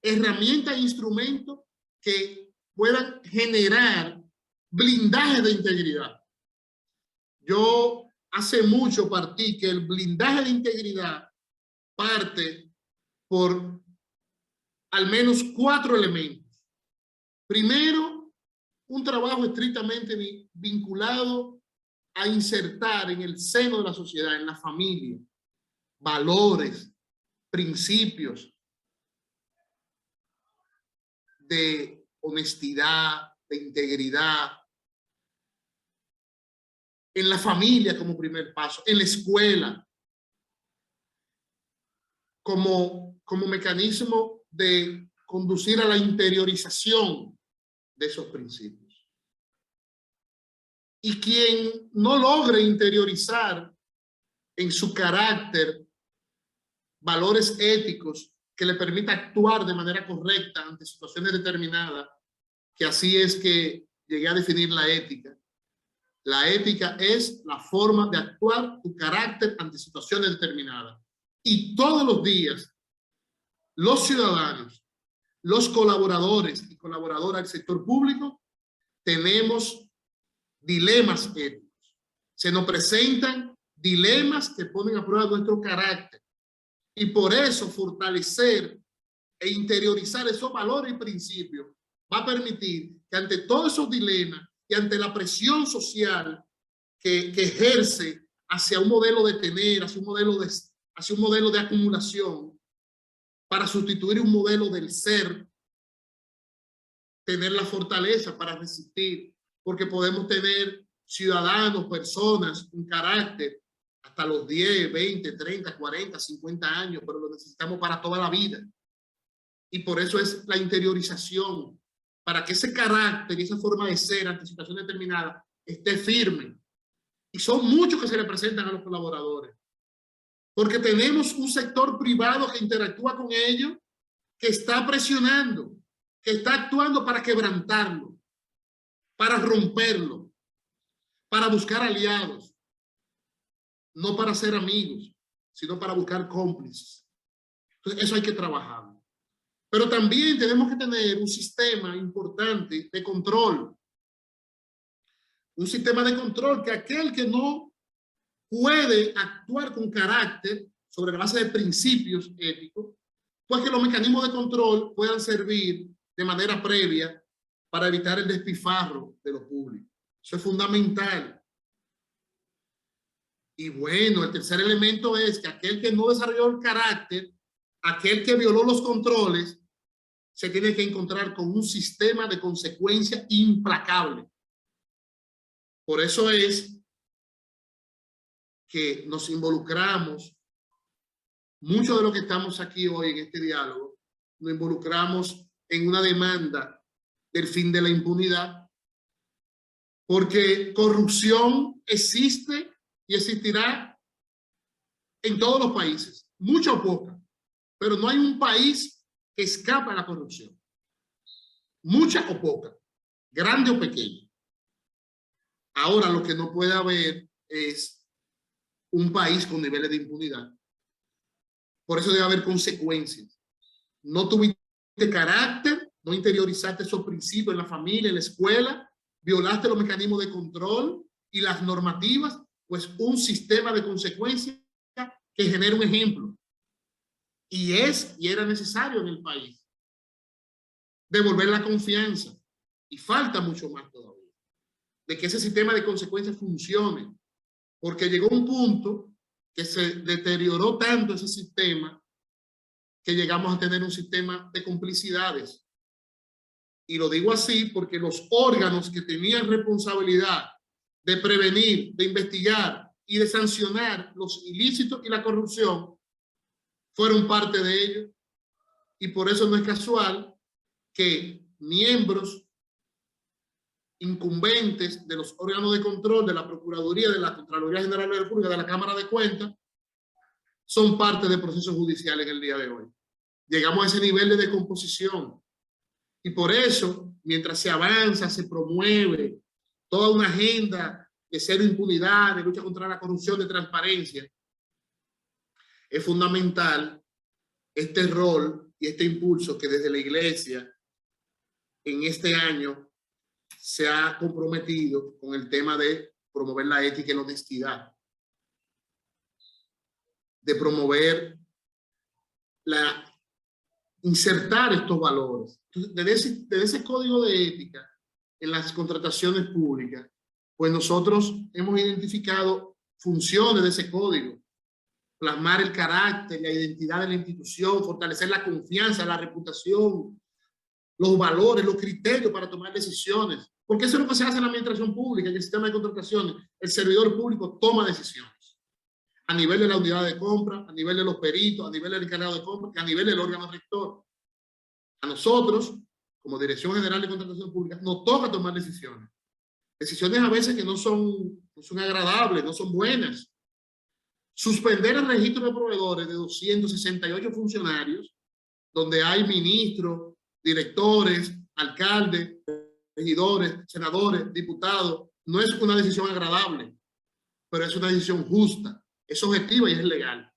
herramientas e instrumentos que puedan generar blindaje de integridad. Yo hace mucho partí que el blindaje de integridad parte por al menos 4 elementos. Primero, un trabajo estrictamente vinculado a insertar en el seno de la sociedad, en la familia, valores, principios de honestidad, de integridad, en la familia como primer paso, en la escuela, como mecanismo de conducir a la interiorización de esos principios. Y quien no logre interiorizar en su carácter valores éticos que le permita actuar de manera correcta ante situaciones determinadas, que así es que llegué a definir la ética. La ética es la forma de actuar tu carácter ante situaciones determinadas. Y todos los días, los ciudadanos, los colaboradores y colaboradoras del sector público, tenemos dilemas éticos. Se nos presentan dilemas que ponen a prueba nuestro carácter. Y por eso fortalecer e interiorizar esos valores y principios va a permitir que ante todos esos dilemas y ante la presión social que ejerce hacia un modelo de tener, hacia un modelo de acumulación, para sustituir un modelo del ser, tener la fortaleza para resistir, porque podemos tener ciudadanos, personas, un carácter hasta los 10, 20, 30, 40, 50 años, pero lo necesitamos para toda la vida. Y por eso es la interiorización, para que ese carácter y esa forma de ser ante situaciones determinadas esté firme. Y son muchos que se le presentan a los colaboradores, porque tenemos un sector privado que interactúa con ellos, que está presionando, que está actuando para quebrantarlo, para romperlo, para buscar aliados, no para ser amigos, sino para buscar cómplices. Entonces, eso hay que trabajarlo. Pero también tenemos que tener un sistema importante de control. Un sistema de control que aquel que no puede actuar con carácter sobre la base de principios éticos, pues que los mecanismos de control puedan servir de manera previa para evitar el despilfarro de lo público. Eso es fundamental. Y bueno, el tercer elemento es que aquel que no desarrolló el carácter, aquel que violó los controles, se tiene que encontrar con un sistema de consecuencia implacable. Por eso es que nos involucramos, mucho de lo que estamos aquí hoy en este diálogo, nos involucramos en una demanda del fin de la impunidad, porque corrupción existe y existirá en todos los países, mucha o poca, pero no hay un país que escapa a la corrupción, mucha o poca, grande o pequeña. Ahora lo que no puede haber es un país con niveles de impunidad. Por eso debe haber consecuencias. No tuviste carácter, no interiorizaste esos principios en la familia, en la escuela, violaste los mecanismos de control y las normativas, pues un sistema de consecuencias que genera un ejemplo. Y era necesario en el país devolver la confianza. Y falta mucho más todavía de que ese sistema de consecuencias funcione, porque llegó un punto que se deterioró tanto ese sistema que llegamos a tener un sistema de complicidades. Y lo digo así porque los órganos que tenían responsabilidad de prevenir, de investigar y de sancionar los ilícitos y la corrupción fueron parte de ello. Y por eso no es casual que miembros incumbentes de los órganos de control, de la Procuraduría, de la Contraloría General de la República, de la Cámara de Cuentas, son parte de procesos judiciales en el día de hoy. Llegamos a ese nivel de descomposición. Y por eso, mientras se avanza, se promueve toda una agenda de cero impunidad, de lucha contra la corrupción, de transparencia, es fundamental este rol y este impulso que desde la Iglesia en este año se ha comprometido con el tema de promover la ética y la honestidad, de promover insertar estos valores. Entonces, desde ese código de ética en las contrataciones públicas, pues nosotros hemos identificado funciones de ese código: plasmar el carácter, la identidad de la institución, fortalecer la confianza, la reputación, los valores, los criterios para tomar decisiones. Porque eso es lo que se hace en la administración pública, en el sistema de contrataciones. El servidor público toma decisiones a nivel de la unidad de compra, a nivel de los peritos, a nivel del encargado de compra, a nivel del órgano rector. A nosotros, como Dirección General de Contratación Pública, nos toca tomar decisiones. Decisiones a veces que no son agradables, no son buenas. Suspender el registro de proveedores de 268 funcionarios, donde hay ministros, directores, alcaldes, regidores, senadores, diputados, no es una decisión agradable, pero es una decisión justa, es objetiva y es legal.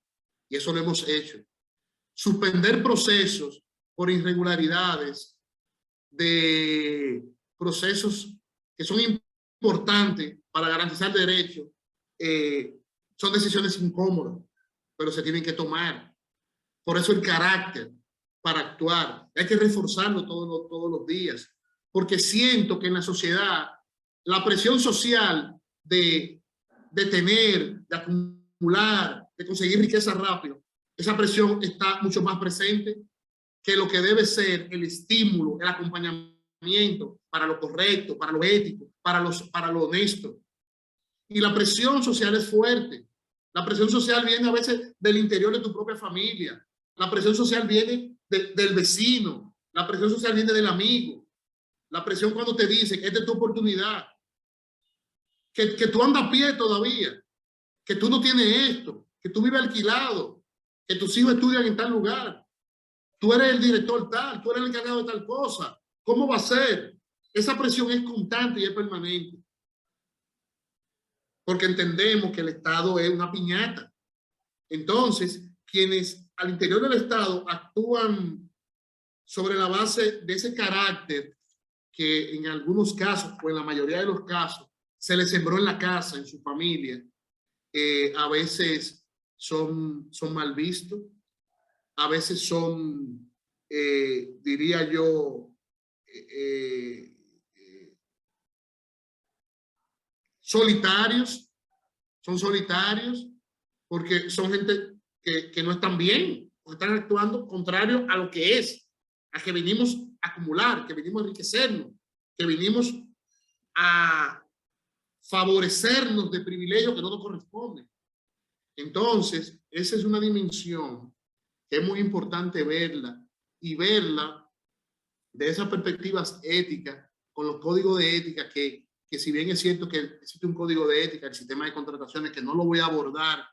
Y eso lo hemos hecho. Suspender procesos por irregularidades, de procesos que son importantes para garantizar derechos, son decisiones incómodas, pero se tienen que tomar. Por eso el carácter para actuar hay que reforzarlo todos los días, porque siento que en la sociedad la presión social de tener, de acumular, de conseguir riqueza rápido, esa presión está mucho más presente que lo que debe ser el estímulo, el acompañamiento para lo correcto, para lo ético, para lo honesto. Y la presión social es fuerte. La presión social viene a veces del interior de tu propia familia. La presión social viene del vecino. La presión social viene del amigo. La presión cuando te dicen que esta es tu oportunidad. Que tú andas a pie todavía. Que tú no tienes esto. Que tú vives alquilado. Que tus hijos estudian en tal lugar. Tú eres el director tal. Tú eres el encargado de tal cosa. ¿Cómo va a ser? Esa presión es constante y es permanente. Porque entendemos que el Estado es una piñata. Entonces, quienes al interior del Estado actúan sobre la base de ese carácter que en algunos casos, o en la mayoría de los casos, se les sembró en la casa, en su familia, a veces son mal vistos, a veces son, diría yo, solitarios, son solitarios porque son gente que no están bien, porque están actuando contrario a lo que es, a que venimos a acumular, que venimos a enriquecernos, que venimos a favorecernos de privilegios que no nos corresponden. Entonces, esa es una dimensión que es muy importante verla y verla de esas perspectivas éticas, con los códigos de ética que si bien es cierto que existe un código de ética, el sistema de contrataciones, que no lo voy a abordar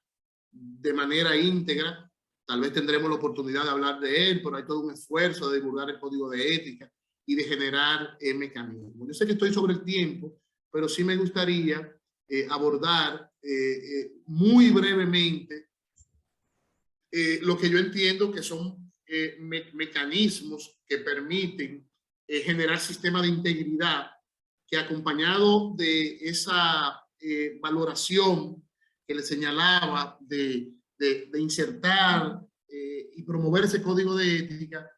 de manera íntegra, tal vez tendremos la oportunidad de hablar de él, pero hay todo un esfuerzo de divulgar el código de ética y de generar mecanismos. Yo sé que estoy sobre el tiempo, pero sí me gustaría abordar muy brevemente lo que yo entiendo que son mecanismos que permiten generar sistemas de integridad que, acompañado de esa valoración que le señalaba de insertar y promover ese código de ética,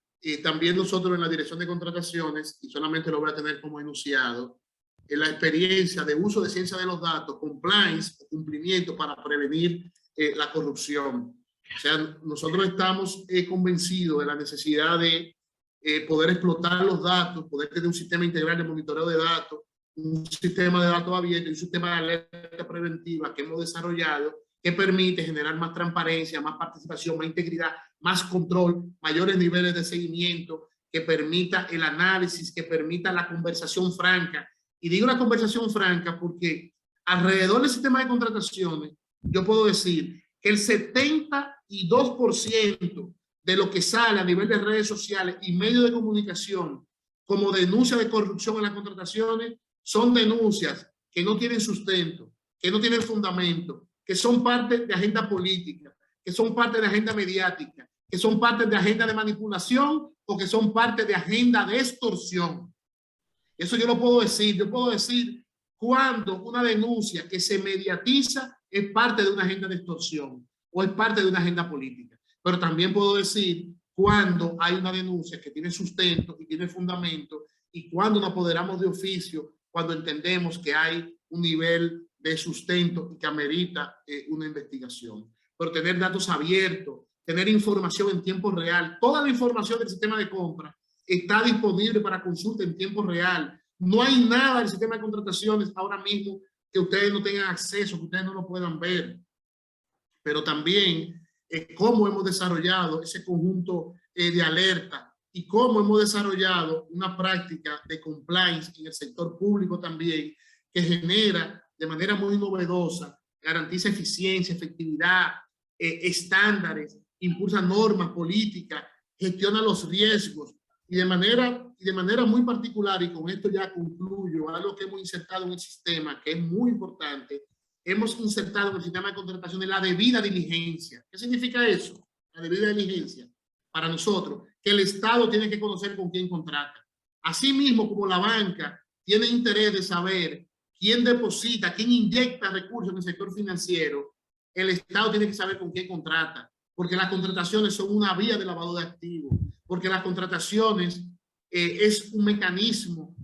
también nosotros en la Dirección de Contrataciones, y solamente lo voy a tener como enunciado, en la experiencia de uso de ciencia de los datos, compliance o cumplimiento para prevenir la corrupción. O sea, nosotros estamos convencidos de la necesidad de poder explotar los datos, poder tener un sistema integral de monitoreo de datos, un sistema de datos abierto y un sistema de alerta preventiva que hemos desarrollado que permite generar más transparencia, más participación, más integridad, más control, mayores niveles de seguimiento, que permita el análisis, que permita la conversación franca. Y digo la conversación franca porque alrededor del sistema de contrataciones, yo puedo decir que el 72% de lo que sale a nivel de redes sociales y medios de comunicación como denuncia de corrupción en las contrataciones son denuncias que no tienen sustento, que no tienen fundamento, que son parte de agenda política, que son parte de agenda mediática, que son parte de agenda de manipulación o que son parte de agenda de extorsión. Eso yo lo puedo decir. Yo puedo decir cuando una denuncia que se mediatiza es parte de una agenda de extorsión o es parte de una agenda política. Pero también puedo decir cuando hay una denuncia que tiene sustento y tiene fundamento y cuando nos apoderamos de oficio, cuando entendemos que hay un nivel de sustento y que amerita una investigación. Pero tener datos abiertos, tener información en tiempo real, toda la información del sistema de compra está disponible para consulta en tiempo real. No hay nada del sistema de contrataciones ahora mismo que ustedes no tengan acceso, que ustedes no lo puedan ver. Pero también cómo hemos desarrollado ese conjunto de alerta y cómo hemos desarrollado una práctica de compliance en el sector público también, que genera de manera muy novedosa, garantiza eficiencia, efectividad, estándares, impulsa normas, políticas, gestiona los riesgos y de manera muy particular, y con esto ya concluyo, algo que hemos insertado en el sistema que es muy importante. Hemos insertado en el sistema de contrataciones la debida diligencia. ¿Qué significa eso? La debida diligencia. Para nosotros, que el Estado tiene que conocer con quién contrata. Asimismo, como la banca tiene interés de saber quién deposita, quién inyecta recursos en el sector financiero, el Estado tiene que saber con quién contrata, porque las contrataciones son una vía de lavado de activos, porque las contrataciones es un mecanismo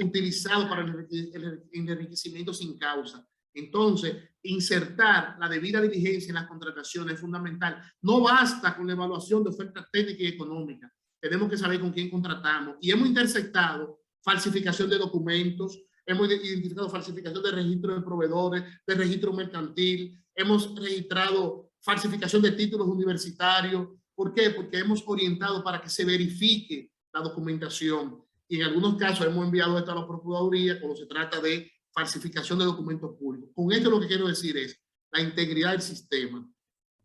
utilizado para el enriquecimiento sin causa. Entonces, insertar la debida diligencia en las contrataciones es fundamental. No basta con la evaluación de ofertas técnicas y económicas. Tenemos que saber con quién contratamos. Y hemos interceptado falsificación de documentos, hemos identificado falsificación de registro de proveedores, de registro mercantil, hemos registrado falsificación de títulos universitarios. ¿Por qué? Porque hemos orientado para que se verifique la documentación. Y en algunos casos hemos enviado esto a la Procuraduría cuando se trata de falsificación de documentos públicos. Con esto lo que quiero decir es la integridad del sistema.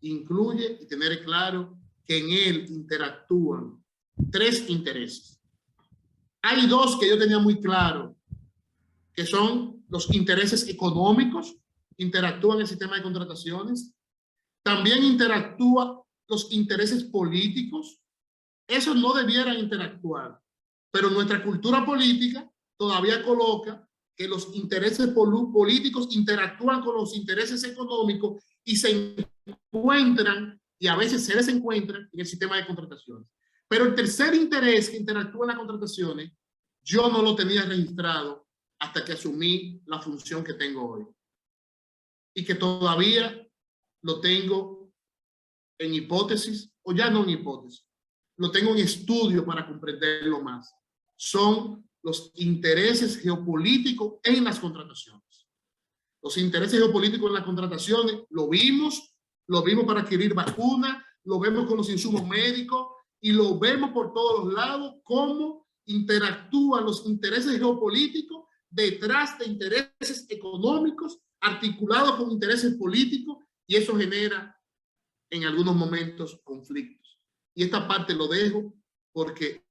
Incluye y tener claro que en él interactúan tres intereses. Hay dos que yo tenía muy claro, que son los intereses económicos, interactúan en el sistema de contrataciones. También interactúan los intereses políticos. Esos no debieran interactuar, pero nuestra cultura política todavía coloca que los intereses políticos interactúan con los intereses económicos y se encuentran y a veces se desencuentran en el sistema de contrataciones. Pero el tercer interés que interactúa en las contrataciones, yo no lo tenía registrado hasta que asumí la función que tengo hoy. Y que todavía lo tengo en hipótesis, o ya no en hipótesis, lo tengo en estudio para comprenderlo más. Son los intereses geopolíticos en las contrataciones. Los intereses geopolíticos en las contrataciones lo vimos para adquirir vacunas, lo vemos con los insumos médicos y lo vemos por todos los lados cómo interactúan los intereses geopolíticos detrás de intereses económicos articulados con intereses políticos, y eso genera en algunos momentos conflictos. Y esta parte lo dejo porque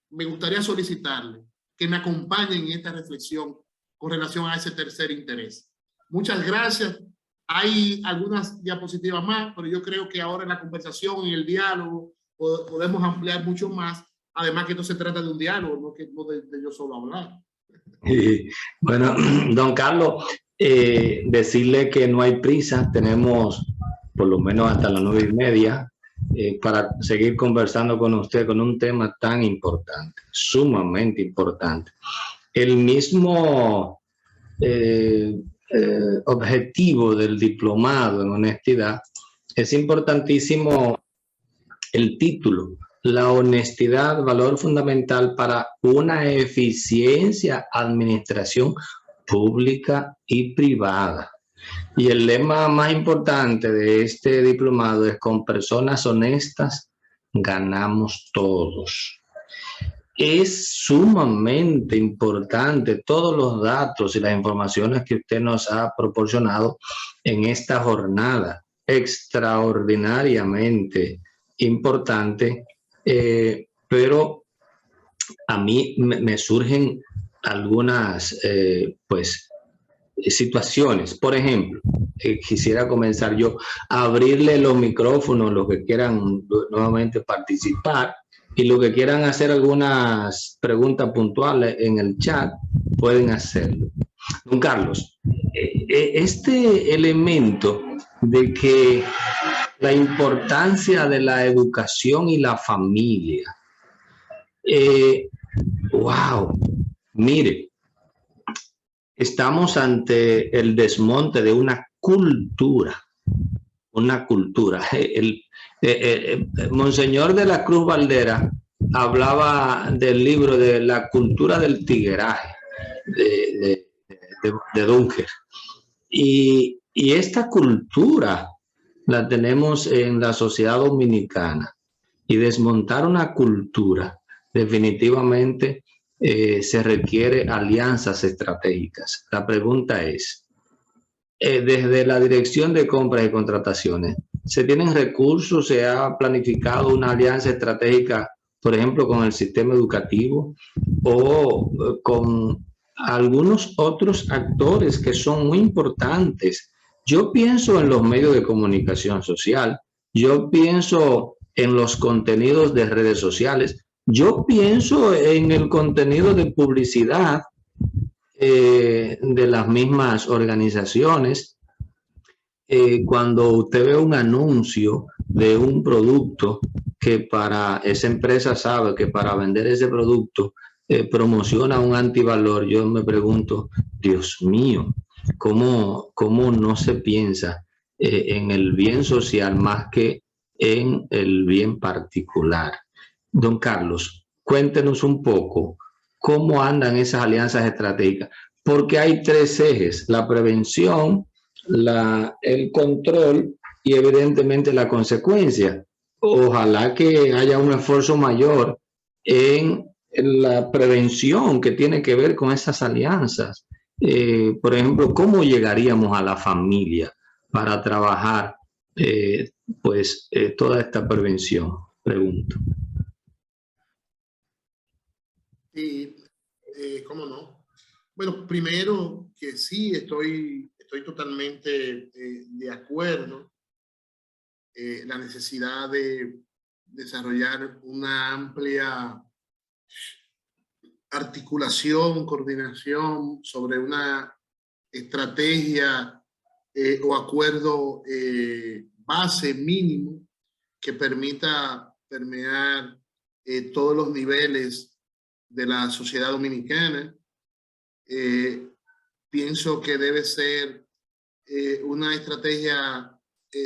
me gustaría solicitarle que me acompañen en esta reflexión con relación a ese tercer interés. Muchas gracias. Hay algunas diapositivas más, pero yo creo que ahora en la conversación, en el diálogo, podemos ampliar mucho más. Además que esto se trata de un diálogo, no de yo solo hablar. Bueno, don Carlos, decirle que no hay prisa, tenemos por lo menos hasta las 9:30 para seguir conversando con usted con un tema tan importante, sumamente importante. El mismo objetivo del diplomado en honestidad, es importantísimo el título: la honestidad, valor fundamental para una eficiencia administración pública y privada. Y el lema más importante de este diplomado es: con personas honestas ganamos todos. Es sumamente importante todos los datos y las informaciones que usted nos ha proporcionado en esta jornada, extraordinariamente importante, pero a mí me surgen algunas situaciones. Por ejemplo, quisiera comenzar yo a abrirle los micrófonos a los que quieran nuevamente participar, y los que quieran hacer algunas preguntas puntuales en el chat pueden hacerlo. Don Carlos, este elemento de que la importancia de la educación y la familia, wow, mire, estamos ante el desmonte de una cultura. Monseñor de la Cruz Valdera hablaba del libro de la cultura del tigueraje de Dunker. Y esta cultura la tenemos en la sociedad dominicana. Y desmontar una cultura definitivamente se requiere alianzas estratégicas. La pregunta es, desde la Dirección de Compras y Contrataciones, ¿se tienen recursos? ¿Se ha planificado una alianza estratégica, por ejemplo, con el sistema educativo o con algunos otros actores que son muy importantes? Yo pienso en los medios de comunicación social, yo pienso en los contenidos de redes sociales, yo pienso en el contenido de publicidad de las mismas organizaciones. Cuando usted ve un anuncio de un producto que para esa empresa sabe que para vender ese producto promociona un antivalor, yo me pregunto, Dios mío, ¿cómo no se piensa en el bien social más que en el bien particular? Don Carlos, cuéntenos un poco cómo andan esas alianzas estratégicas, porque hay tres ejes: la prevención, el control y evidentemente la consecuencia. Ojalá que haya un esfuerzo mayor en la prevención que tiene que ver con esas alianzas. Por ejemplo, ¿cómo llegaríamos a la familia para trabajar toda esta prevención? Pregunto. Sí, ¿cómo no? Bueno, primero que sí, estoy totalmente de acuerdo. La necesidad de desarrollar una amplia articulación, coordinación sobre una estrategia o acuerdo base mínimo que permita permear todos los niveles de la sociedad dominicana. Pienso que debe ser una estrategia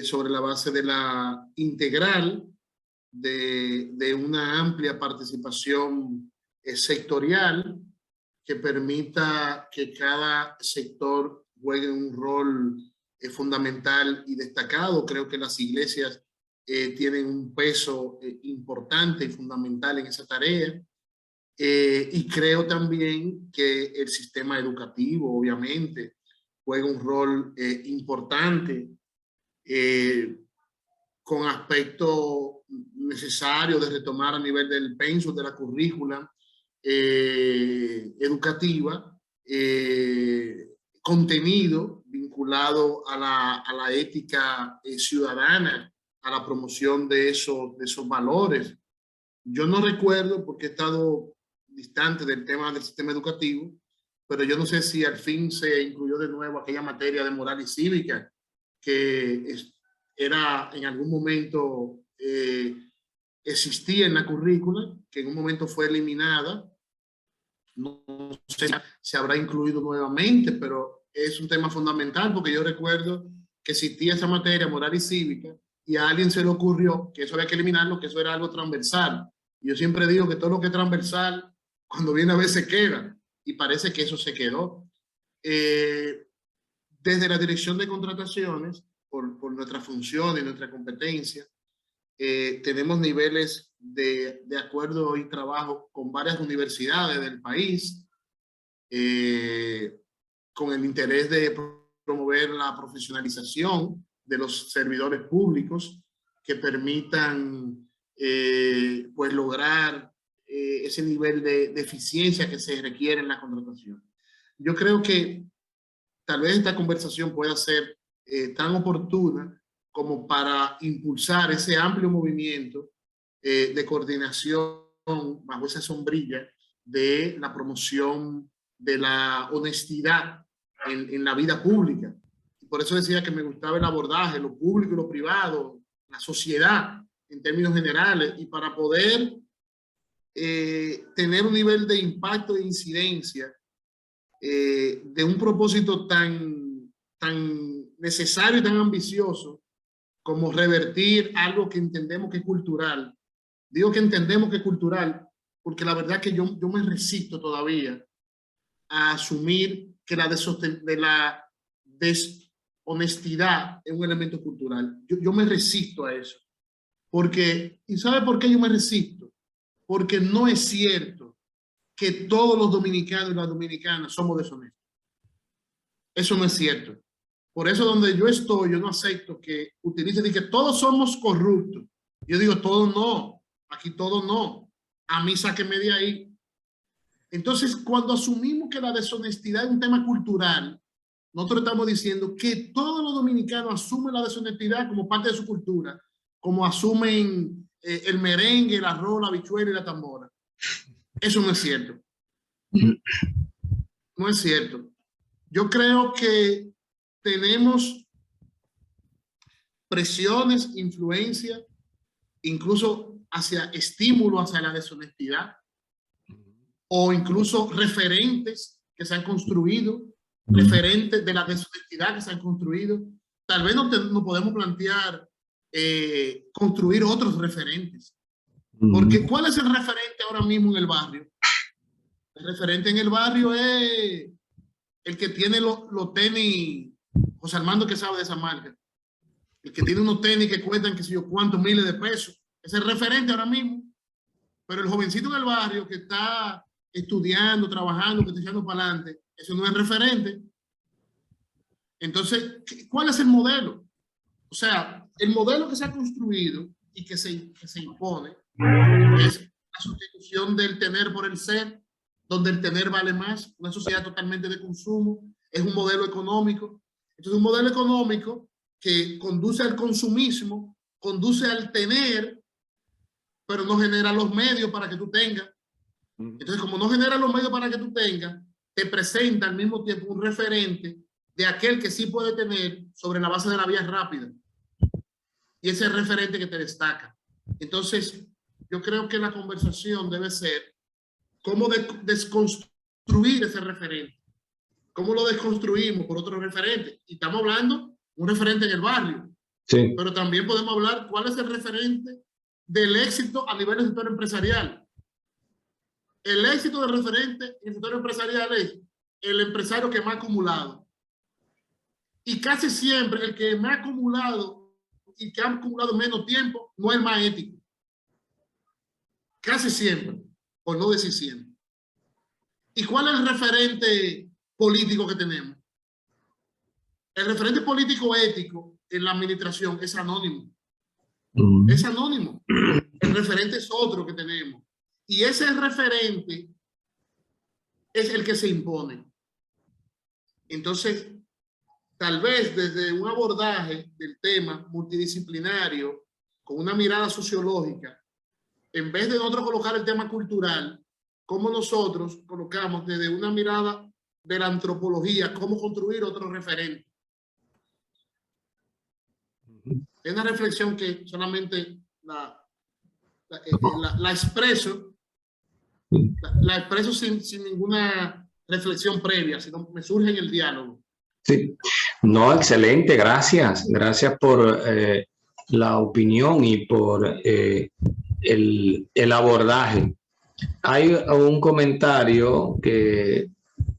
sobre la base de la integral, de una amplia participación sectorial que permita que cada sector juegue un rol fundamental y destacado. Creo que las iglesias tienen un peso importante y fundamental en esa tarea. Y creo también que el sistema educativo, obviamente, juega un rol importante con aspectos necesarios de retomar a nivel del pensum de la currícula educativa, contenido vinculado a la ética ciudadana, a la promoción de esos valores. Yo no recuerdo, porque he estado distante del tema del sistema educativo, pero yo no sé si al fin se incluyó de nuevo aquella materia de moral y cívica que era en algún momento existía en la currícula, que en un momento fue eliminada. No sé si se habrá incluido nuevamente, pero es un tema fundamental, porque yo recuerdo que existía esa materia, moral y cívica, y a alguien se le ocurrió que eso había que eliminarlo, que eso era algo transversal. Y yo siempre digo que todo lo que es transversal, cuando viene a ver se queda, y parece que eso se quedó. Desde la dirección de contrataciones, por nuestra función y nuestra competencia, tenemos niveles de acuerdo y trabajo con varias universidades del país, con el interés de promover la profesionalización de los servidores públicos que permitan pues lograr ese nivel de eficiencia que se requiere en la contratación. Yo creo que tal vez esta conversación pueda ser tan oportuna como para impulsar ese amplio movimiento de coordinación bajo esa sombrilla de la promoción de la honestidad en la vida pública. Y por eso decía que me gustaba el abordaje, lo público y lo privado, la sociedad en términos generales, y para poder tener un nivel de impacto e incidencia de un propósito tan necesario y tan ambicioso como revertir algo que entendemos que es cultural. Digo que entendemos que es cultural porque la verdad que yo me resisto todavía a asumir que la deshonestidad es un elemento cultural. Yo me resisto a eso. Porque, ¿y sabe por qué yo me resisto? Porque no es cierto que todos los dominicanos y las dominicanas somos deshonestos. Eso no es cierto. Por eso donde yo estoy, yo no acepto que utilicen y que todos somos corruptos. Yo digo, todos no. Aquí todos no. A mí sáquenme de ahí. Entonces, cuando asumimos que la deshonestidad es un tema cultural, nosotros estamos diciendo que todos los dominicanos asumen la deshonestidad como parte de su cultura, como asumen el merengue, el arroz, la habichuela y la tambora. Eso no es cierto. No es cierto. Yo creo que tenemos presiones, influencia, incluso hacia estímulo hacia la deshonestidad, o incluso referentes que se han construido, referentes de la deshonestidad que se han construido. Tal vez no podemos plantear construir otros referentes. Porque ¿cuál es el referente ahora mismo en el barrio? El referente en el barrio es el que tiene los tenis, José Armando que sabe de esa marca, el que tiene unos tenis que cuestan qué sé yo cuántos miles de pesos. Es el referente ahora mismo. Pero el jovencito en el barrio que está estudiando, trabajando, que está echando para adelante, eso no es referente. Entonces, ¿cuál es el modelo? O sea, el modelo que se ha construido y que se impone es la sustitución del tener por el ser, donde el tener vale más, una sociedad totalmente de consumo, es un modelo económico. Entonces, un modelo económico que conduce al consumismo, conduce al tener, pero no genera los medios para que tú tengas. Entonces, como no genera los medios para que tú tengas, te presenta al mismo tiempo un referente de aquel que sí puede tener sobre la base de la vía rápida. Y ese referente que te destaca. Entonces, yo creo que la conversación debe ser cómo desconstruir ese referente. ¿Cómo lo desconstruimos por otro referente? Y estamos hablando un referente en el barrio. Sí. Pero también podemos hablar cuál es el referente del éxito a nivel del sector empresarial. El éxito del referente en el sector empresarial es el empresario que más ha acumulado. Y casi siempre el que más ha acumulado y que ha acumulado menos tiempo no es el más ético. Casi siempre, por no decir siempre. ¿Y cuál es el referente político que tenemos? El referente político ético en la administración es anónimo. Es anónimo. El referente es otro que tenemos. Y ese referente es el que se impone. Entonces, tal vez desde un abordaje del tema multidisciplinario, con una mirada sociológica, en vez de nosotros colocar el tema cultural, como nosotros colocamos desde una mirada de la antropología, cómo construir otro referente. Es una reflexión que solamente la expreso, la expreso sin ninguna reflexión previa, sino me surge en el diálogo. Sí, no, excelente, gracias. Gracias por la opinión y por el abordaje. Hay un comentario que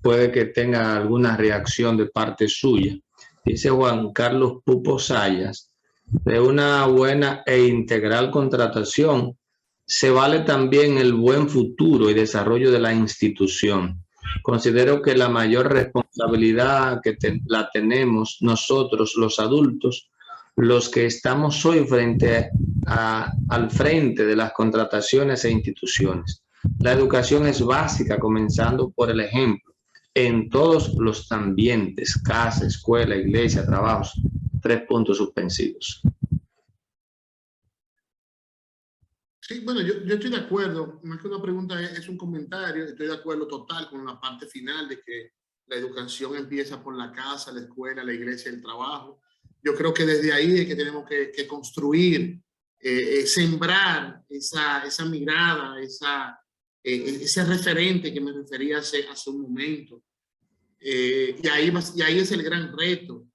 puede que tenga alguna reacción de parte suya. Dice Juan Carlos Pupo Sayas, de una buena e integral contratación se vale también el buen futuro y desarrollo de la institución. Considero que la mayor responsabilidad que la tenemos nosotros, los adultos, los que estamos hoy al frente de las contrataciones e instituciones. La educación es básica, comenzando por el ejemplo, en todos los ambientes, casa, escuela, iglesia, trabajos. 3 puntos suspensivos. Sí, bueno, yo estoy de acuerdo, más que una pregunta es un comentario, estoy de acuerdo total con la parte final de que la educación empieza por la casa, la escuela, la iglesia, el trabajo. Yo creo que desde ahí es que tenemos que construir, sembrar esa mirada, ese referente que me refería hace un momento. Y ahí es el gran reto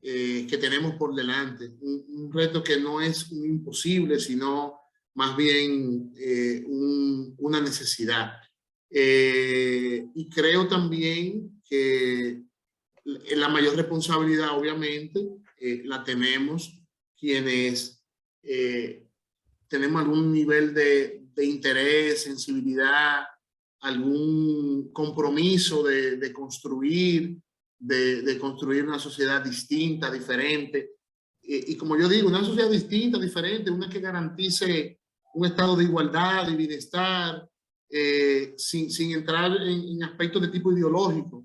que tenemos por delante. Un reto que no es un imposible, sino más bien una necesidad. Y creo también que la mayor responsabilidad, obviamente, la tenemos quienes tenemos algún nivel de interés, sensibilidad, algún compromiso de construir, de construir una sociedad distinta, diferente. Y como yo digo, una sociedad distinta, diferente, una que garantice un estado de igualdad, de bienestar, sin entrar en aspectos de tipo ideológico.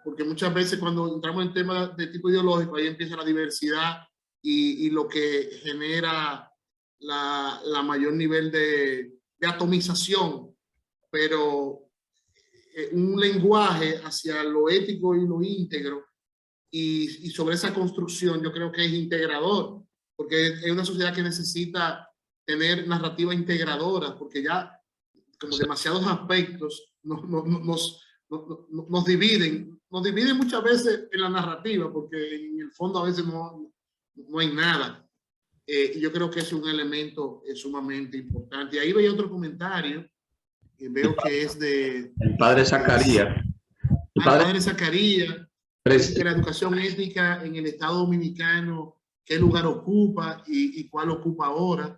Porque muchas veces cuando entramos en temas de tipo ideológico, ahí empieza la diversidad y lo que genera la mayor nivel de atomización, pero un lenguaje hacia lo ético y lo íntegro y sobre esa construcción yo creo que es integrador, porque es una sociedad que necesita tener narrativa integradora, porque ya como demasiados aspectos nos dividen muchas veces en la narrativa, porque en el fondo a veces no hay nada. Y yo creo que es un elemento sumamente importante. Y ahí veía otro comentario, que veo que es de... El padre Zacarías. El padre Zacarías, que la educación ética en el Estado Dominicano, qué lugar ocupa y cuál ocupa ahora.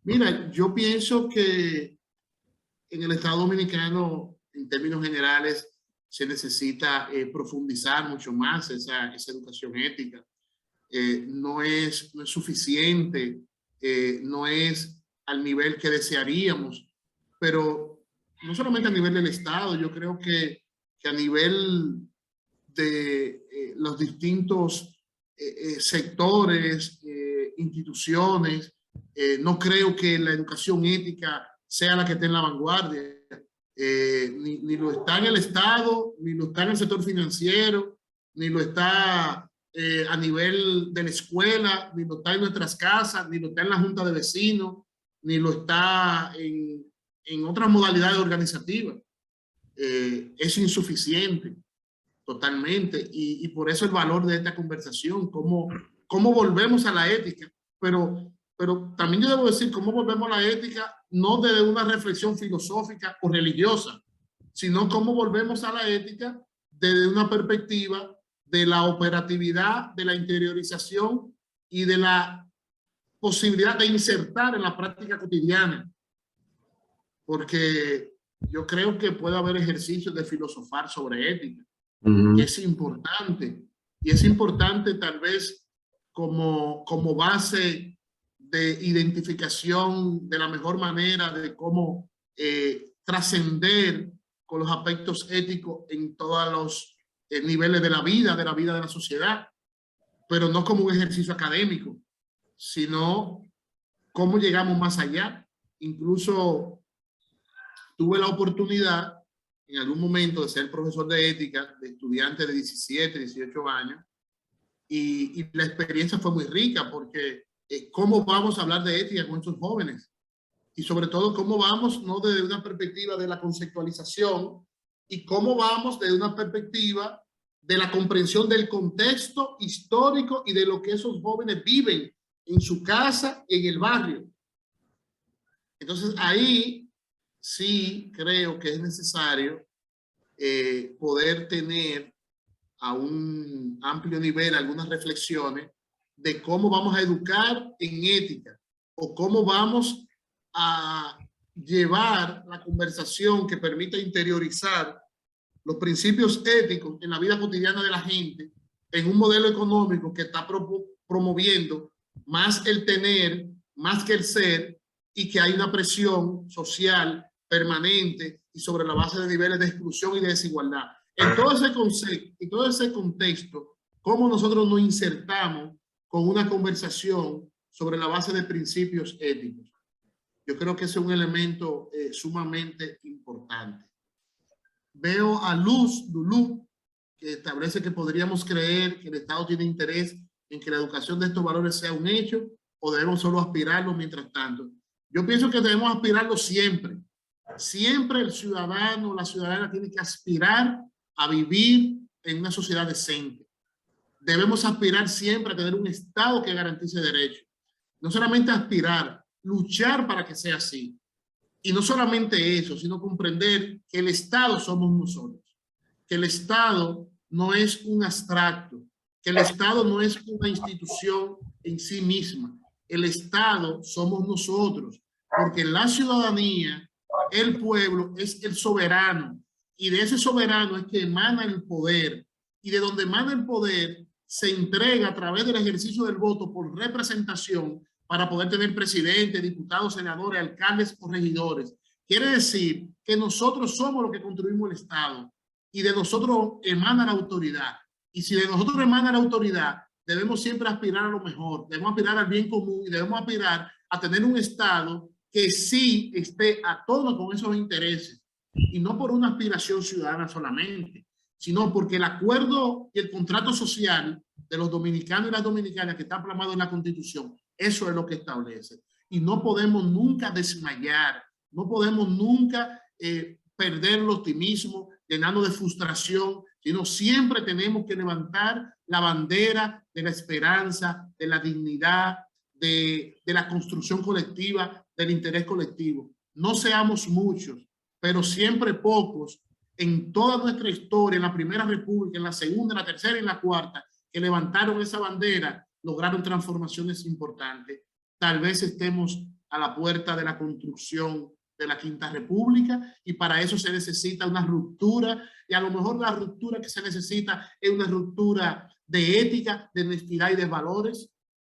Mira, yo pienso que en el Estado Dominicano, en términos generales, se necesita profundizar mucho más esa educación ética. No es suficiente, no es al nivel que desearíamos, pero no solamente a nivel del Estado, yo creo que a nivel de los distintos sectores, instituciones, no creo que la educación ética sea la que esté en la vanguardia. Ni lo está en el Estado, ni lo está en el sector financiero, ni lo está a nivel de la escuela, ni lo está en nuestras casas, ni lo está en la junta de vecinos, ni lo está en otras modalidades organizativas. Es insuficiente totalmente, y por eso el valor de esta conversación, cómo volvemos a la ética, pero también yo debo decir cómo volvemos a la ética no desde una reflexión filosófica o religiosa, sino cómo volvemos a la ética desde una perspectiva de la operatividad, de la interiorización y de la posibilidad de insertar en la práctica cotidiana. Porque yo creo que puede haber ejercicios de filosofar sobre ética, que es importante. Y es importante tal vez como base de identificación de la mejor manera de cómo trascender con los aspectos éticos en todos los niveles de la vida de la sociedad, pero no como un ejercicio académico, sino cómo llegamos más allá. Incluso tuve la oportunidad en algún momento de ser profesor de ética de estudiantes de 17, 18 años, y la experiencia fue muy rica porque cómo vamos a hablar de ética con estos jóvenes, y sobre todo cómo vamos no desde una perspectiva de la conceptualización, y cómo vamos desde una perspectiva de la comprensión del contexto histórico y de lo que esos jóvenes viven en su casa y en el barrio. Entonces ahí sí creo que es necesario poder tener a un amplio nivel algunas reflexiones de cómo vamos a educar en ética, o cómo vamos a llevar la conversación que permita interiorizar los principios éticos en la vida cotidiana de la gente, en un modelo económico que está promoviendo más el tener, más que el ser, y que hay una presión social permanente y sobre la base de niveles de exclusión y de desigualdad. En todo ese concepto y todo ese contexto, cómo nosotros nos insertamos con una conversación sobre la base de principios éticos. Yo creo que ese es un elemento sumamente importante. Veo a Lulú, que establece que podríamos creer que el Estado tiene interés en que la educación de estos valores sea un hecho, o debemos solo aspirarlo mientras tanto. Yo pienso que debemos aspirarlo siempre. Siempre el ciudadano o la ciudadana tiene que aspirar a vivir en una sociedad decente. Debemos aspirar siempre a tener un Estado que garantice derechos. No solamente aspirar, luchar para que sea así. Y no solamente eso, sino comprender que el Estado somos nosotros. Que el Estado no es un abstracto. Que el Estado no es una institución en sí misma. El Estado somos nosotros. Porque la ciudadanía, el pueblo, es el soberano. Y de ese soberano es que emana el poder. Y de donde emana el poder, se entrega a través del ejercicio del voto por representación para poder tener presidentes, diputados, senadores, alcaldes o regidores. Quiere decir que nosotros somos los que construimos el Estado, y de nosotros emana la autoridad. Y si de nosotros emana la autoridad, debemos siempre aspirar a lo mejor, debemos aspirar al bien común, y debemos aspirar a tener un Estado que sí esté a tono con esos intereses, y no por una aspiración ciudadana solamente, sino porque el acuerdo y el contrato social de los dominicanos y las dominicanas que está plasmado en la Constitución, eso es lo que establece. Y no podemos nunca desmayar, no podemos nunca perder el optimismo, llenarnos de frustración, sino siempre tenemos que levantar la bandera de la esperanza, de la dignidad, de la construcción colectiva, del interés colectivo. No seamos muchos, pero siempre pocos en toda nuestra historia, en la Primera República, en la Segunda, en la Tercera y en la Cuarta, que levantaron esa bandera, lograron transformaciones importantes. Tal vez estemos a la puerta de la construcción de la Quinta República, y para eso se necesita una ruptura, y a lo mejor la ruptura que se necesita es una ruptura de ética, de honestidad y de valores.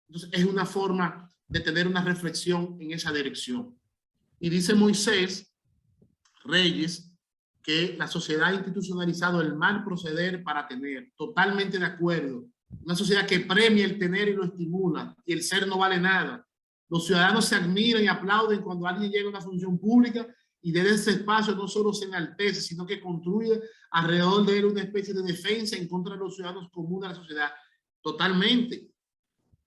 Entonces es una forma de tener una reflexión en esa dirección. Y dice Moisés Reyes que la sociedad ha institucionalizado el mal proceder para tener. Totalmente de acuerdo. Una sociedad que premia el tener y lo estimula, y el ser no vale nada. Los ciudadanos se admiran y aplauden cuando alguien llega a una función pública y desde ese espacio no solo se enaltece, sino que construye alrededor de él una especie de defensa en contra de los ciudadanos comunes de la sociedad. Totalmente,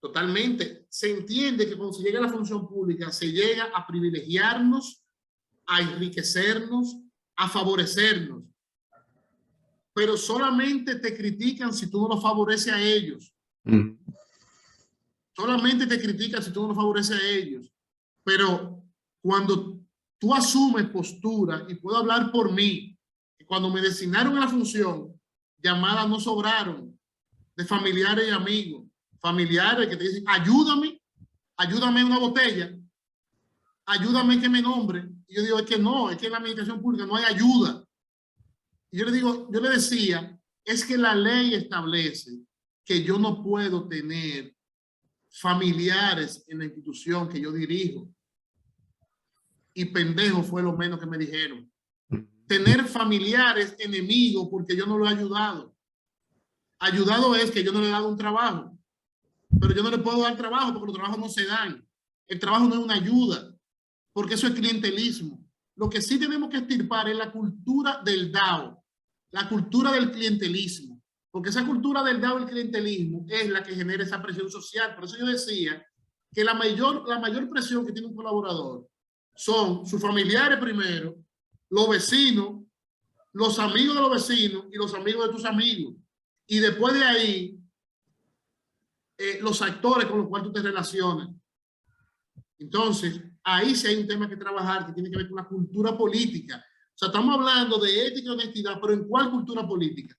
totalmente. Se entiende que cuando se llega a la función pública se llega a privilegiarnos, a enriquecernos, a favorecernos. Pero solamente te critican si tú no los favoreces a ellos. Solamente te critican si tú no los favoreces a ellos. Pero cuando tú asumes postura, y puedo hablar por mí, que cuando me designaron a la función, llamadas no sobraron de familiares y amigos. Familiares que te dicen, ayúdame, ayúdame en una botella, ayúdame que me nombre. Y yo digo, es que no, es que en la administración pública no hay ayuda. Y yo le digo, yo le decía, es que la ley establece que yo no puedo tener familiares en la institución que yo dirijo. Y pendejo fue lo menos que me dijeron. Tener familiares enemigos porque yo no lo he ayudado. Ayudado es que yo no le he dado un trabajo. Pero yo no le puedo dar trabajo porque los trabajos no se dan. El trabajo no es una ayuda, porque eso es clientelismo. Lo que sí tenemos que extirpar es la cultura del DAO, la cultura del clientelismo, porque esa cultura del DAO, el clientelismo, es la que genera esa presión social. Por eso yo decía que la mayor presión que tiene un colaborador son sus familiares primero, los vecinos, los amigos de los vecinos y los amigos de tus amigos. Y después de ahí, los actores con los cuales tú te relacionas. Entonces, ahí sí hay un tema que trabajar que tiene que ver con la cultura política. O sea, estamos hablando de ética y honestidad, pero ¿en cuál cultura política?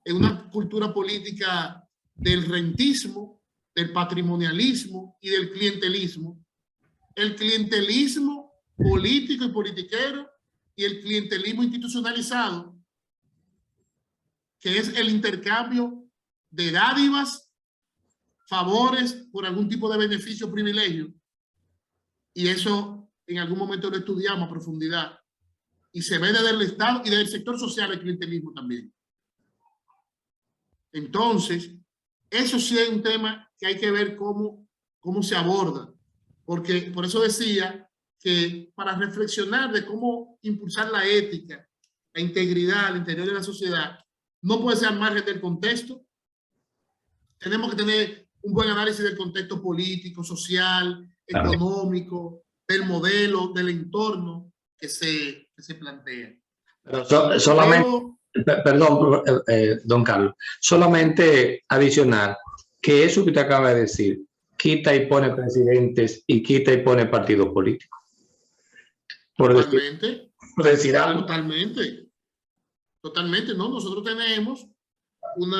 En una cultura política del rentismo, del patrimonialismo y del clientelismo. El clientelismo político y politiquero y el clientelismo institucionalizado, que es el intercambio de dádivas, favores por algún tipo de beneficio o privilegio. Y eso en algún momento lo estudiamos a profundidad. Y se ve desde el Estado y desde el sector social el clientelismo también. Entonces, eso sí es un tema que hay que ver cómo se aborda. Porque por eso decía que para reflexionar de cómo impulsar la ética, la integridad al interior de la sociedad, no puede ser al margen del contexto. Tenemos que tener un buen análisis del contexto político, social, económico, del modelo, del entorno que se plantea. Pero solamente, perdón, don Carlos, solamente adicional que eso que usted acaba de decir, quita y pone presidentes y quita y pone partidos políticos. Totalmente. Por decir algo. Totalmente. Totalmente, ¿no? Nosotros tenemos un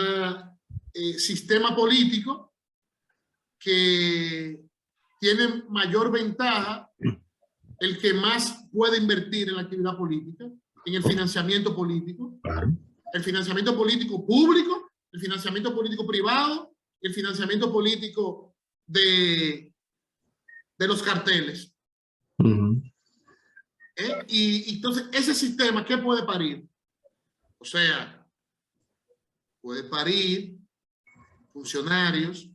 sistema político que tiene mayor ventaja, el que más puede invertir en la actividad política, en el financiamiento político, Claro. El financiamiento político público, el financiamiento político privado, el financiamiento político de los carteles. Y entonces, ese sistema, ¿qué puede parir? O sea, puede parir funcionarios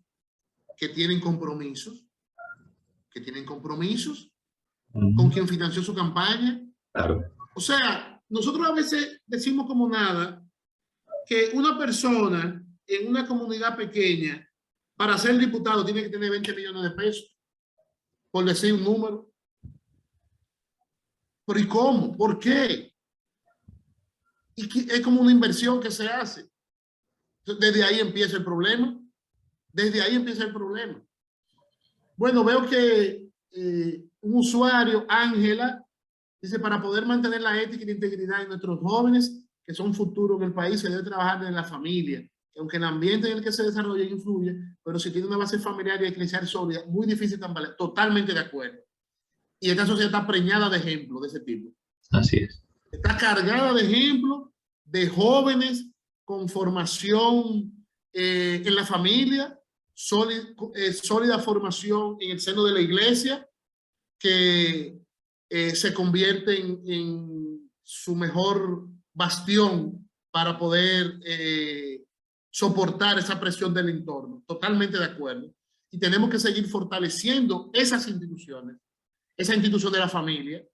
que tienen compromisos, con quien financió su campaña. Claro. O sea, nosotros a veces decimos como nada que una persona en una comunidad pequeña para ser diputado tiene que tener 20 millones de pesos, por decir un número. ¿Pero y cómo? ¿Por qué? Y es como una inversión que se hace. Desde ahí empieza el problema. Desde ahí empieza el problema. Bueno, veo que un usuario, Ángela, dice, para poder mantener la ética y la integridad de nuestros jóvenes, que son futuro en el país, se debe trabajar desde la familia. Aunque el ambiente en el que se desarrolla influye, pero si tiene una base familiar y eclesial sólida, muy difícil tambalear. Totalmente de acuerdo. Y esta sociedad está preñada de ejemplos de ese tipo. Así es. Está cargada de ejemplos de jóvenes con formación en la familia, sólida formación en el seno de la iglesia, que se convierten en su mejor bastión para poder soportar esa presión del entorno. Totalmente de acuerdo. y tenemos que seguir fortaleciendo esas instituciones, esa institución de la familia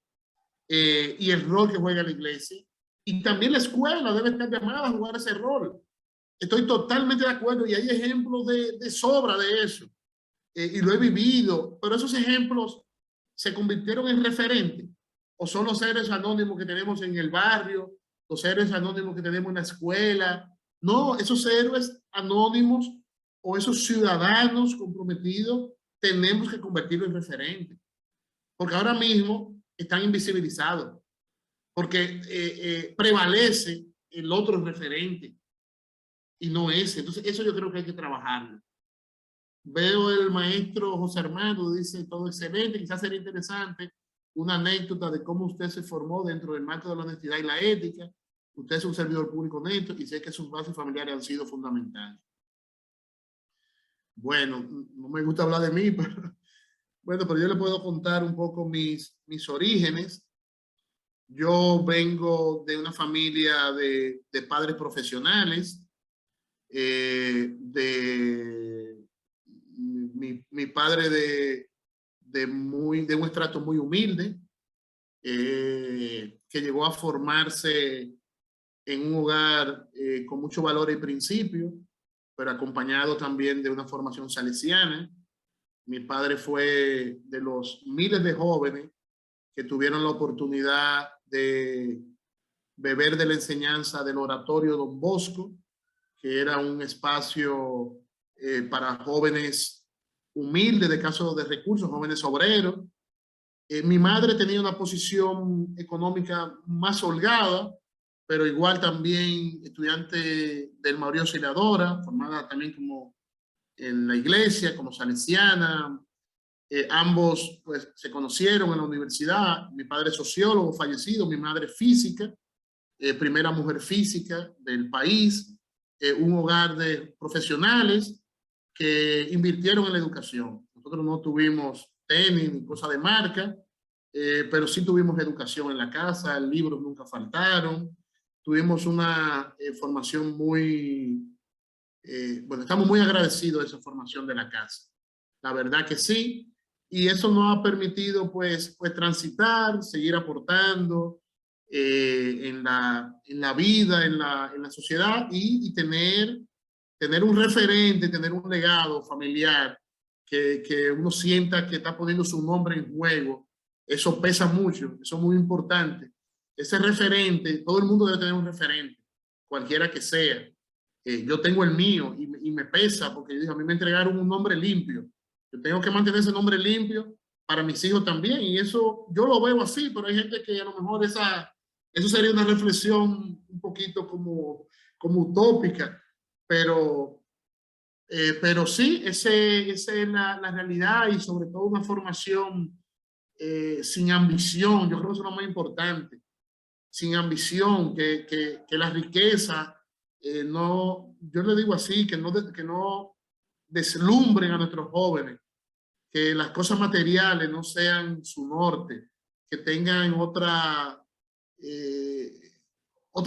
y el rol que juega la iglesia. Y también la escuela debe estar llamada a jugar ese rol. Estoy totalmente de acuerdo y hay ejemplos de sobra de eso. Y lo he vivido, pero esos ejemplos se convirtieron en referentes. O son los héroes anónimos que tenemos en el barrio, los héroes anónimos que tenemos en la escuela. No, esos héroes anónimos o esos ciudadanos comprometidos tenemos que convertirlos en referentes. Porque ahora mismo están invisibilizados. Porque prevalece el otro referente y no ese. Entonces, eso yo creo que hay que trabajarlo. Veo el maestro José Armando, dice todo excelente, quizás sería interesante una anécdota de cómo usted se formó dentro del marco de la honestidad y la ética. Usted es un servidor público honesto y sé que sus bases familiares han sido fundamentales. Bueno, no me gusta hablar de mí, pero yo le puedo contar un poco mis orígenes. Yo vengo de una familia de padres profesionales, mi padre de un estrato muy humilde, que llegó a formarse en un hogar con mucho valor y principio, pero acompañado también de una formación salesiana. Mi padre fue de los miles de jóvenes que tuvieron la oportunidad de beber de la enseñanza del oratorio Don Bosco, que era un espacio para jóvenes humildes, de casos de recursos, jóvenes obreros. Mi madre tenía una posición económica más holgada, pero igual también estudiante del María Auxiliadora, formada también como en la iglesia, como salesiana. Ambos pues, se conocieron en la universidad. Mi padre es sociólogo fallecido, mi madre física, primera mujer física del país, un hogar de profesionales que invirtieron en la educación. Nosotros no tuvimos tenis ni cosa de marca, pero sí tuvimos educación en la casa, libros nunca faltaron, tuvimos una formación muy, bueno, estamos muy agradecidos de esa formación de la casa. La verdad que sí, y eso nos ha permitido pues transitar, seguir aportando en la vida, en la sociedad y tener un referente, tener un legado familiar que uno sienta que está poniendo su nombre en juego. Eso pesa mucho, eso es muy importante. Ese referente, todo el mundo debe tener un referente, cualquiera que sea. Yo tengo el mío y me pesa porque a mí me entregaron un nombre limpio. Yo tengo que mantener ese nombre limpio para mis hijos también, y eso yo lo veo así, pero hay gente que a lo mejor eso sería una reflexión un poquito como utópica, pero sí, esa es la realidad, y sobre todo una formación sin ambición. Yo creo que eso es lo más importante, sin ambición, que la riqueza no, yo le digo así, que no deslumbren a nuestros jóvenes, que las cosas materiales no sean su norte, que tengan otra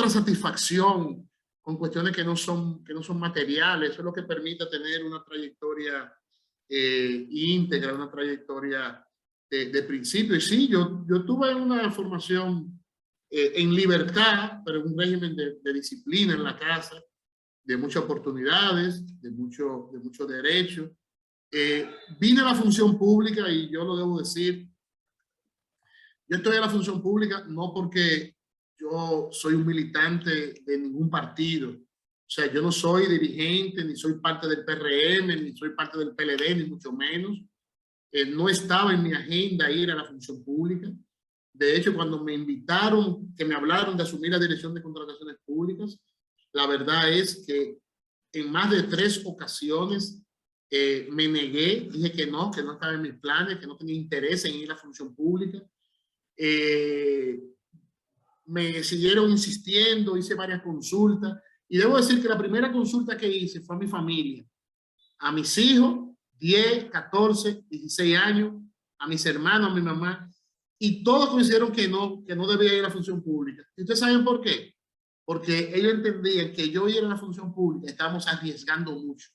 satisfacción con cuestiones que no son materiales. Eso es lo que permite tener una trayectoria íntegra, una trayectoria de principio. Y sí, yo tuve una formación en libertad, pero en un régimen de disciplina en la casa, de muchas oportunidades, de mucho derecho. Vine a la función pública, y yo lo debo decir, yo estoy en la función pública no porque yo soy un militante de ningún partido. O sea, yo no soy dirigente, ni soy parte del PRM, ni soy parte del PLD, ni mucho menos. No estaba en mi agenda ir a la función pública. De hecho, cuando me invitaron, que me hablaron de asumir la dirección de contrataciones públicas, la verdad es que en más de 3 ocasiones me negué, dije que no estaba en mis planes, que no tenía interés en ir a la función pública. Me siguieron insistiendo, hice varias consultas, y debo decir que la primera consulta que hice fue a mi familia, a mis hijos, 10, 14, 16 años, a mis hermanos, a mi mamá, y todos coincidieron que no debía ir a la función pública. ¿Y ustedes saben por qué? Porque ellos entendían que yo ir a la función pública estábamos arriesgando mucho,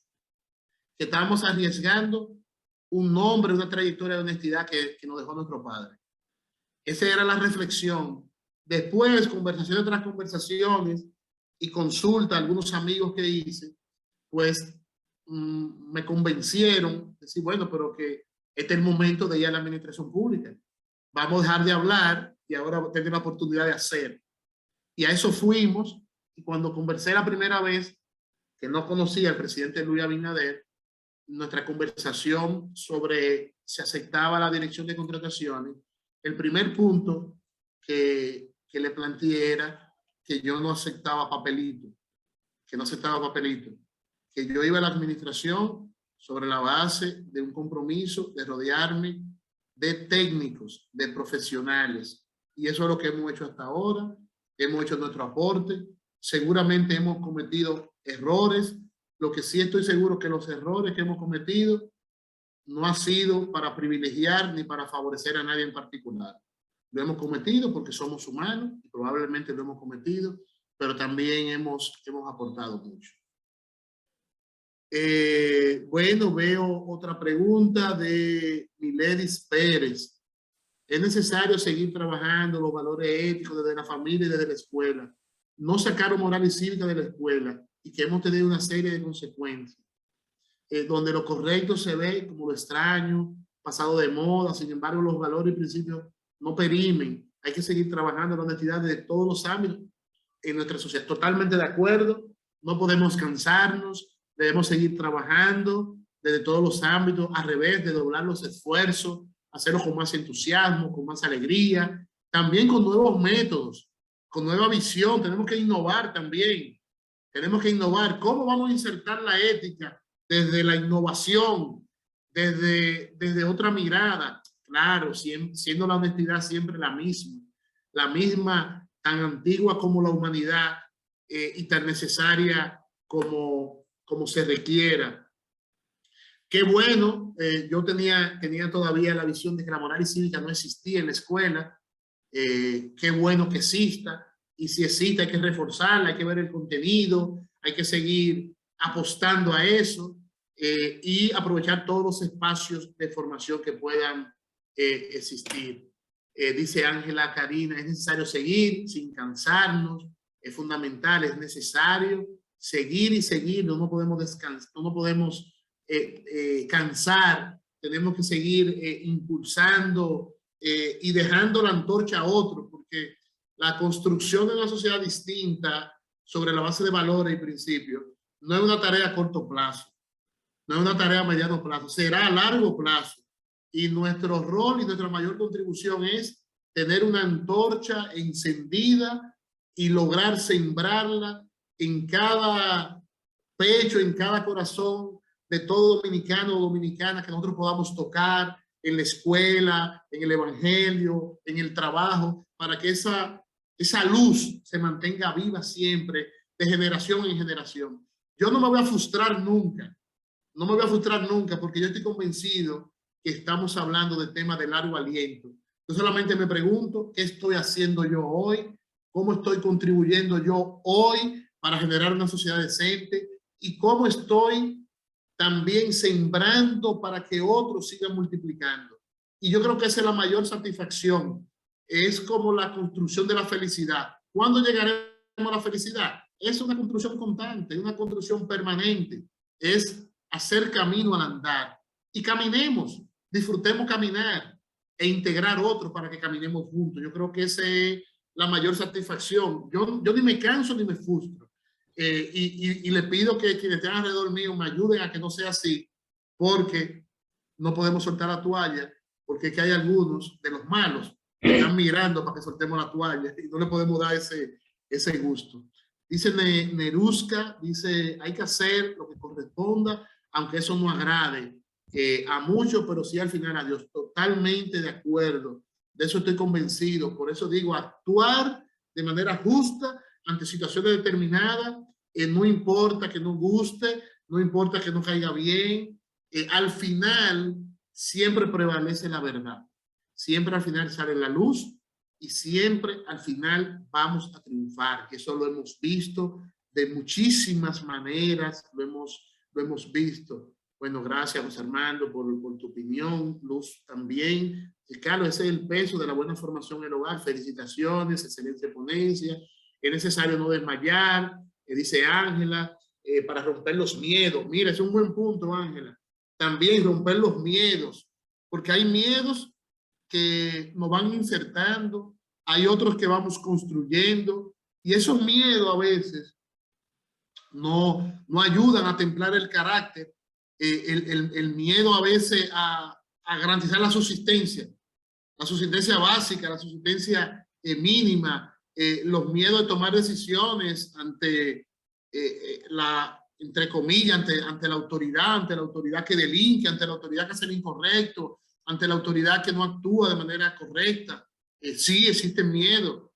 que estábamos arriesgando un nombre, una trayectoria de honestidad que nos dejó nuestro padre. Esa era la reflexión. Después, conversaciones tras conversaciones y consulta a algunos amigos que hice, pues me convencieron de decir, bueno, pero que este es el momento de ir a la administración pública. Vamos a dejar de hablar y ahora tener la oportunidad de hacer. Y a eso fuimos. Y cuando conversé la primera vez, que no conocía al presidente Luis Abinader, nuestra conversación sobre si aceptaba la dirección de contrataciones, el primer punto que le planteé era que yo no aceptaba papelito, que no aceptaba papelito, que yo iba a la administración sobre la base de un compromiso de rodearme de técnicos, de profesionales. Y eso es lo que hemos hecho hasta ahora. Hemos hecho nuestro aporte. Seguramente hemos cometido errores. Lo que sí estoy seguro que los errores que hemos cometido no ha sido para privilegiar ni para favorecer a nadie en particular. Lo hemos cometido porque somos humanos y probablemente lo hemos cometido, pero también hemos aportado mucho. Bueno, veo otra pregunta de Miledis Pérez. ¿Es necesario seguir trabajando los valores éticos desde la familia y desde la escuela? No sacaron moral y cívica de la escuela y que hemos tenido una serie de consecuencias. Donde lo correcto se ve como lo extraño, pasado de moda, sin embargo los valores y principios no perimen. Hay que seguir trabajando en la honestidad de todos los ámbitos en nuestra sociedad. Totalmente de acuerdo, no podemos cansarnos, debemos seguir trabajando desde todos los ámbitos, al revés, de doblar los esfuerzos, hacerlo con más entusiasmo, con más alegría, también con nuevos métodos, con nueva visión. Tenemos que innovar también, tenemos que innovar. ¿Cómo vamos a insertar la ética desde la innovación, desde otra mirada? Claro, siendo la honestidad siempre la misma, tan antigua como la humanidad y tan necesaria como se requiera. Qué bueno, yo tenía todavía la visión de que la moral y cívica no existía en la escuela. Qué bueno que exista, y si existe hay que reforzarla, hay que ver el contenido, hay que seguir apostando a eso y aprovechar todos los espacios de formación que puedan existir. Dice Ángela Karina, es necesario seguir sin cansarnos, es fundamental, es necesario seguir y seguir, no podemos descansar, no podemos cansar, tenemos que seguir impulsando y dejando la antorcha a otro, porque la construcción de una sociedad distinta sobre la base de valores y principios no es una tarea a corto plazo, no es una tarea a mediano plazo, será a largo plazo. Y nuestro rol y nuestra mayor contribución es tener una antorcha encendida y lograr sembrarla en cada pecho, en cada corazón de todo dominicano o dominicana que nosotros podamos tocar en la escuela, en el evangelio, en el trabajo, para que esa luz se mantenga viva siempre, de generación en generación. Yo no me voy a frustrar nunca, no me voy a frustrar nunca, porque yo estoy convencido que estamos hablando de temas de largo aliento. Yo solamente me pregunto, ¿qué estoy haciendo yo hoy? ¿Cómo estoy contribuyendo yo hoy para generar una sociedad decente? ¿Y cómo estoy también sembrando para que otros sigan multiplicando? Y yo creo que esa es la mayor satisfacción. Es como la construcción de la felicidad. ¿Cuándo llegaremos a la felicidad? Es una construcción constante, una construcción permanente. Es hacer camino al andar. Y caminemos, disfrutemos caminar e integrar otros para que caminemos juntos. Yo creo que esa es la mayor satisfacción. Yo ni me canso ni me frustro. Y le pido que quienes estén alrededor mío me ayuden a que no sea así, porque no podemos soltar la toalla, porque es que hay algunos de los malos que están mirando para que soltemos la toalla y no le podemos dar ese gusto. Dice Neruska, dice, hay que hacer lo que corresponda, aunque eso no agrade a muchos, pero sí al final a Dios. Totalmente de acuerdo. De eso estoy convencido. Por eso digo, actuar de manera justa ante situaciones determinadas, no importa que no guste, no importa que no caiga bien, al final siempre prevalece la verdad. Siempre al final sale la luz y siempre al final vamos a triunfar. Que eso lo hemos visto de muchísimas maneras, lo hemos visto. Bueno, gracias, José Armando, por tu opinión. Luz también. Carlos, ese es el peso de la buena formación en el hogar. Felicitaciones, excelente ponencia. Es necesario no desmayar, dice Ángela, para romper los miedos. Mira, es un buen punto, Ángela. También romper los miedos, porque hay miedos que nos van insertando, hay otros que vamos construyendo, y esos miedos a veces no ayudan a templar el carácter. El miedo a veces a garantizar la subsistencia básica, la subsistencia mínima, los miedos de tomar decisiones ante entre comillas, ante la autoridad que delinque, ante la autoridad que hace lo incorrecto, ante la autoridad que no actúa de manera correcta. Sí, existen miedos.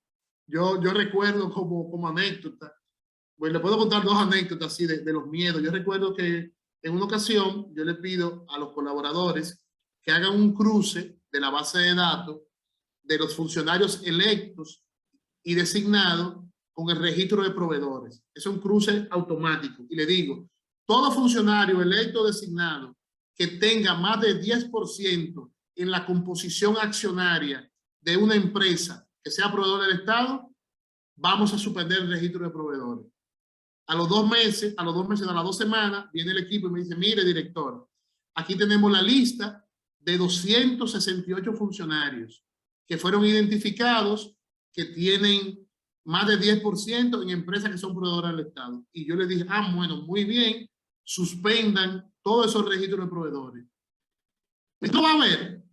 Yo recuerdo como anécdota, pues le puedo contar dos anécdotas así de los miedos. Yo recuerdo que en una ocasión yo le pido a los colaboradores que hagan un cruce de la base de datos de los funcionarios electos y designados con el registro de proveedores. Es un cruce automático. Y le digo, todo funcionario electo o designado que tenga más de 10% en la composición accionaria de una empresa que sea proveedor del Estado, vamos a suspender el registro de proveedores. A las 2 semanas, viene el equipo y me dice, mire, director, aquí tenemos la lista de 268 funcionarios que fueron identificados que tienen más de 10% en empresas que son proveedoras del Estado. Y yo le dije, bueno, muy bien, suspendan todos esos registros de proveedores. ¿Esto va a haber?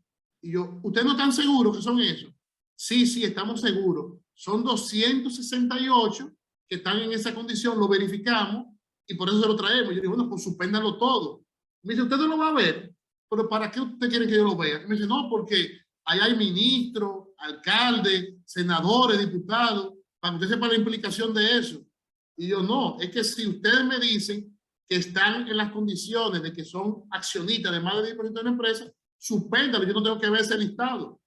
Y yo, ¿ustedes no están seguros que son esos? Sí, estamos seguros. Son 268 que están en esa condición, lo verificamos y por eso se lo traemos. Yo digo, bueno, pues suspéndanlo todo. Me dice, ¿usted no lo va a ver? ¿Pero para qué usted quiere que yo lo vea? Y me dice, no, porque ahí hay ministros, alcaldes, senadores, diputados, para que usted sepa la implicación de eso. Y yo, no, es que si ustedes me dicen que están en las condiciones de que son accionistas de más de 10% de la empresa, suspéndalo, yo no tengo que ver ese listado.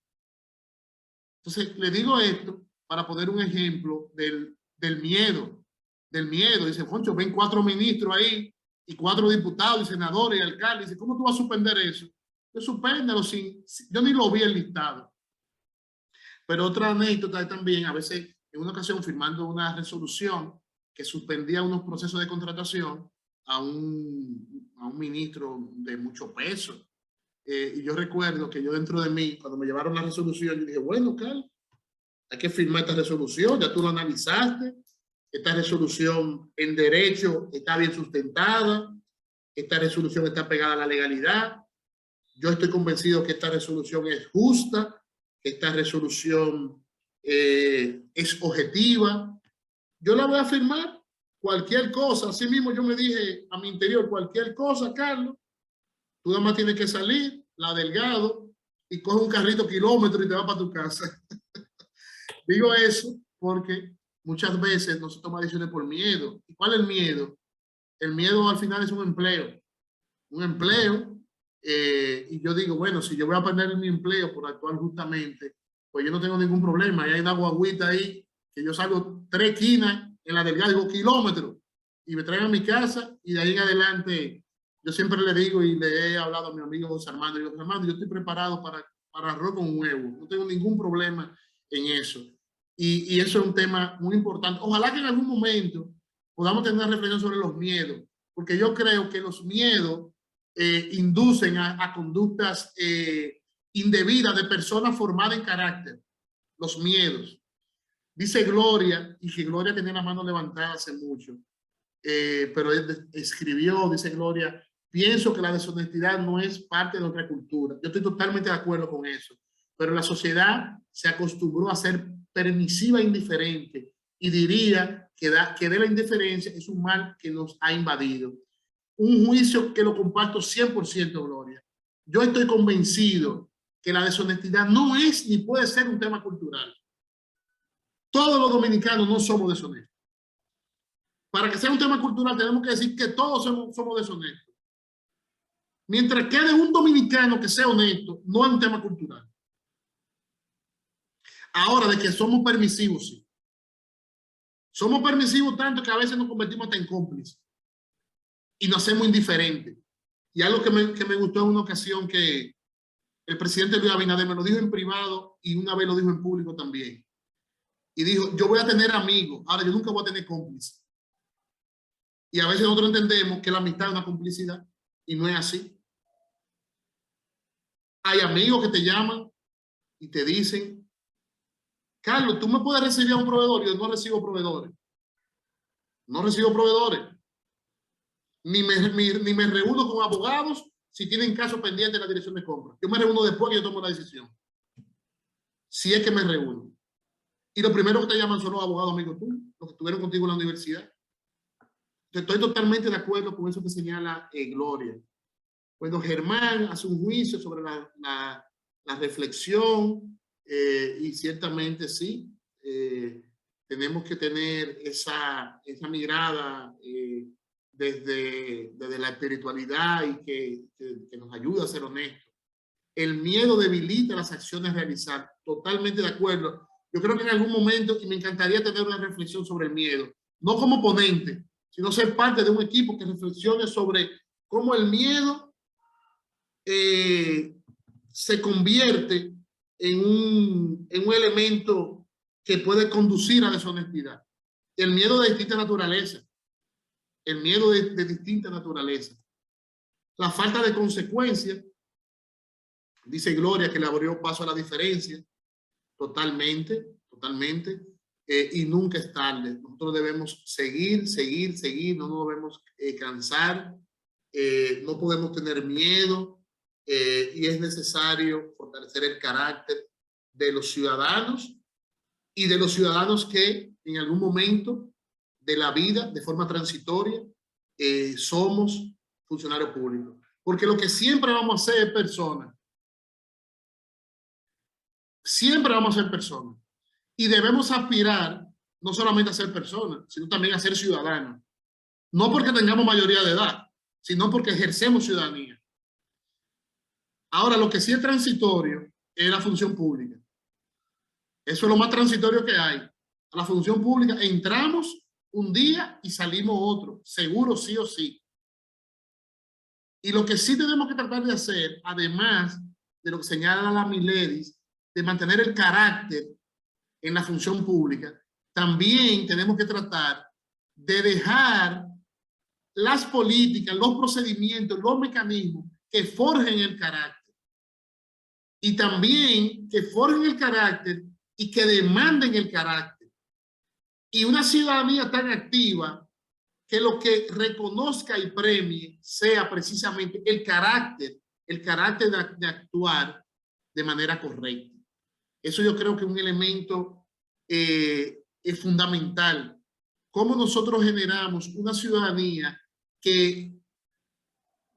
Entonces, le digo esto para poner un ejemplo del miedo. Dice, Foncho, ven 4 ministros ahí y 4 diputados y senadores y alcaldes. Dice, ¿cómo tú vas a suspender eso? Yo suspéndalo yo ni lo vi el listado. Pero otra anécdota también, a veces en una ocasión firmando una resolución que suspendía unos procesos de contratación a un ministro de mucho peso. Y yo recuerdo que yo dentro de mí, cuando me llevaron la resolución, yo dije, bueno, Carlos, hay que firmar esta resolución, ya tú lo analizaste, esta resolución en derecho está bien sustentada, esta resolución está pegada a la legalidad, yo estoy convencido que esta resolución es justa, que esta resolución es objetiva, yo la voy a firmar, cualquier cosa, así mismo yo me dije a mi interior, cualquier cosa, Carlos, tú nada más tienes que salir, la Delgado, y coge un carrito kilómetro y te vas para tu casa. Digo eso porque muchas veces no se toma decisiones por miedo. ¿Y cuál es el miedo? El miedo al final es un empleo. Un empleo. Y yo digo, bueno, si yo voy a perder mi empleo por actuar justamente, pues yo no tengo ningún problema. Y hay una guaguita ahí que yo salgo 3 esquinas en la Delgada, digo kilómetros, y me traen a mi casa y de ahí en adelante yo siempre le digo y le he hablado a mi amigo José Armando, digo, Armando, yo estoy preparado para arroz con huevo, no tengo ningún problema en eso. Y eso es un tema muy importante. Ojalá que en algún momento podamos tener una reflexión sobre los miedos, porque yo creo que los miedos inducen a conductas indebidas de personas formadas en carácter. Los miedos. Dice Gloria, y que Gloria tenía la mano levantada hace mucho, pero escribió, dice Gloria, pienso que la deshonestidad no es parte de nuestra cultura. Yo estoy totalmente de acuerdo con eso, pero la sociedad se acostumbró a ser permisiva e indiferente y diría que de la indiferencia es un mal que nos ha invadido. Un juicio que lo comparto 100%, Gloria. Yo estoy convencido que la deshonestidad no es ni puede ser un tema cultural. Todos los dominicanos no somos deshonestos. Para que sea un tema cultural tenemos que decir que todos somos deshonestos. Mientras quede un dominicano que sea honesto, no es un tema cultural. Ahora, de que somos permisivos, sí. Somos permisivos tanto que a veces nos convertimos hasta en cómplices. Y nos hacemos indiferentes. Y algo que me gustó en una ocasión, que el presidente Luis Abinader me lo dijo en privado y una vez lo dijo en público también. Y dijo, yo voy a tener amigos, ahora yo nunca voy a tener cómplices. Y a veces nosotros entendemos que la amistad es una complicidad y no es así. Hay amigos que te llaman y te dicen, Carlos, tú me puedes recibir a un proveedor. Y yo no recibo proveedores. No recibo proveedores. Ni me reúno con abogados si tienen casos pendientes en la dirección de compra. Yo me reúno después que yo tomo la decisión. Si es que me reúno. Y lo primero que te llaman son los abogados amigos tuyos, los que estuvieron contigo en la universidad. Estoy totalmente de acuerdo con eso que señala Gloria. Cuando Germán hace un juicio sobre la reflexión, y ciertamente sí, tenemos que tener esa mirada desde la espiritualidad y que nos ayuda a ser honestos. El miedo debilita las acciones a realizar. Totalmente de acuerdo. Yo creo que en algún momento, y me encantaría tener una reflexión sobre el miedo, no como ponente, sino ser parte de un equipo que reflexione sobre cómo el miedo se convierte en un elemento que puede conducir a deshonestidad. El miedo de distinta naturaleza. El miedo de distinta naturaleza. La falta de consecuencias. Dice Gloria que le abrió paso a la diferencia. Totalmente. Y nunca es tarde. Nosotros debemos seguir, no nos debemos cansar, no podemos tener miedo, y es necesario fortalecer el carácter de los ciudadanos y de los ciudadanos que en algún momento de la vida, de forma transitoria, somos funcionarios públicos. Porque lo que siempre vamos a hacer es personas. Siempre vamos a ser personas. Y debemos aspirar no solamente a ser personas, sino también a ser ciudadanos. No porque tengamos mayoría de edad, sino porque ejercemos ciudadanía. Ahora, lo que sí es transitorio es la función pública. Eso es lo más transitorio que hay. A la función pública entramos un día y salimos otro, seguro sí o sí. Y lo que sí tenemos que tratar de hacer, además de lo que señala la Miledis, de mantener el carácter en la función pública, también tenemos que tratar de dejar las políticas, los procedimientos, los mecanismos que forjen el carácter. Y también que forjen el carácter y que demanden el carácter. Y una ciudadanía tan activa que lo que reconozca y premie sea precisamente el carácter de actuar de manera correcta. Eso yo creo que es un elemento es fundamental. Cómo nosotros generamos una ciudadanía que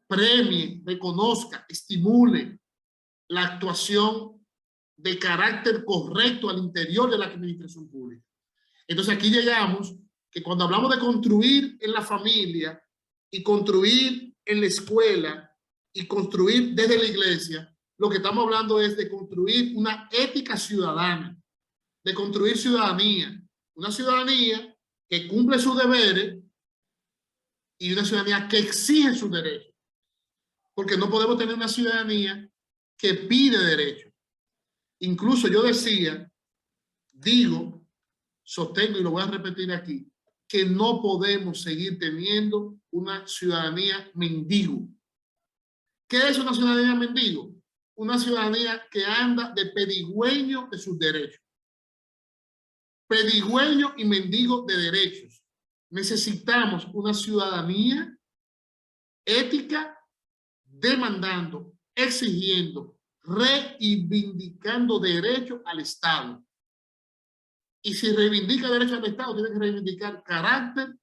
premie, reconozca, estimule la actuación de carácter correcto al interior de la administración pública. Entonces aquí llegamos que cuando hablamos de construir en la familia y construir en la escuela y construir desde la iglesia, lo que estamos hablando es de construir una ética ciudadana, de construir ciudadanía, una ciudadanía que cumple sus deberes y una ciudadanía que exige sus derechos. Porque no podemos tener una ciudadanía que pide derechos. Incluso yo decía, digo, sostengo y lo voy a repetir aquí, que no podemos seguir teniendo una ciudadanía mendigo. ¿Qué es una ciudadanía mendigo? Una ciudadanía que anda de pedigüeño de sus derechos. Pedigüeño y mendigo de derechos. Necesitamos una ciudadanía ética, demandando, exigiendo, reivindicando derechos al Estado. Y si reivindica derechos al Estado, tiene que reivindicar carácter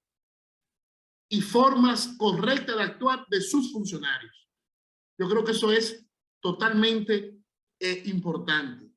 y formas correctas de actuar de sus funcionarios. Yo creo que eso es totalmente importante.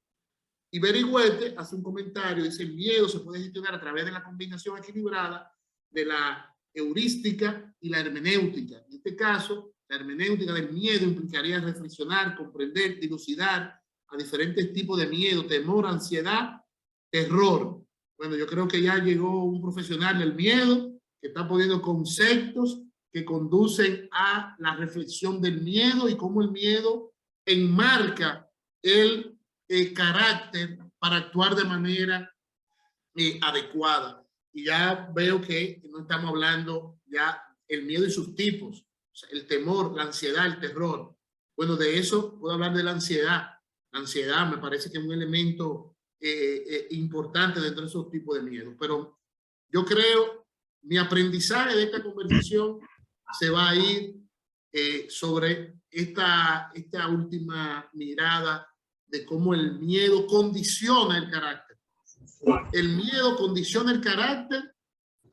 Y Berigüete hace un comentario, dice: el miedo se puede gestionar a través de la combinación equilibrada de la heurística y la hermenéutica. En este caso, la hermenéutica del miedo implicaría reflexionar, comprender, dilucidar a diferentes tipos de miedo, temor, ansiedad, terror. Bueno, yo creo que ya llegó un profesional del miedo que está poniendo conceptos que conducen a la reflexión del miedo y cómo el miedo enmarca el carácter para actuar de manera adecuada. Y ya veo que no estamos hablando ya el miedo y sus tipos, o sea, el temor, la ansiedad, el terror. Bueno, de eso puedo hablar de la ansiedad. La ansiedad me parece que es un elemento importante dentro de esos tipos de miedo. Pero yo creo, mi aprendizaje de esta conversación se va a ir sobre esta última mirada de cómo el miedo condiciona el carácter. El miedo condiciona el carácter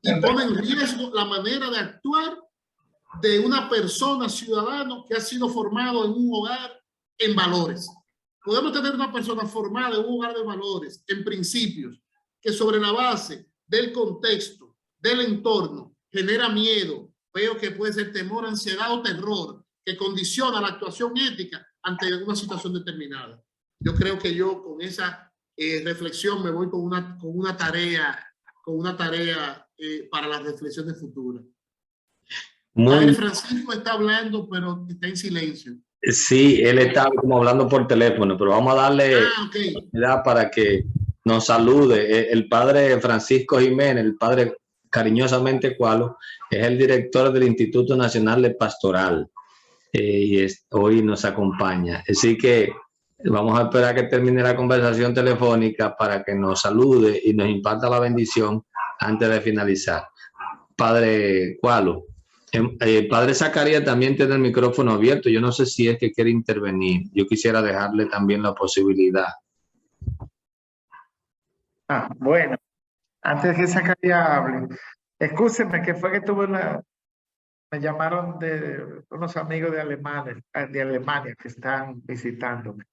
y pone en riesgo la manera de actuar de una persona, ciudadano, que ha sido formado en un hogar en valores. Podemos tener una persona formada en un hogar de valores, en principios, que sobre la base del contexto, del entorno, genera miedo. Veo que puede ser temor, ansiedad o terror, que condiciona la actuación ética ante una situación determinada. Yo creo que yo con esa reflexión me voy con una tarea para las reflexiones futuras. Padre Francisco está hablando, pero está en silencio. Sí, él está como hablando por teléfono, pero vamos a darle oportunidad para que nos salude. El padre Francisco Jiménez, el padre cariñosamente Cualo, es el director del Instituto Nacional de Pastoral y hoy nos acompaña. Así que vamos a esperar que termine la conversación telefónica para que nos salude y nos imparta la bendición antes de finalizar. Padre Cualo. Padre Zacarías también tiene el micrófono abierto. Yo no sé si es que quiere intervenir. Yo quisiera dejarle también la posibilidad. Bueno, antes de que Zacarías hable, escúcheme que fue que me llamaron de unos amigos de Alemania que están visitándome.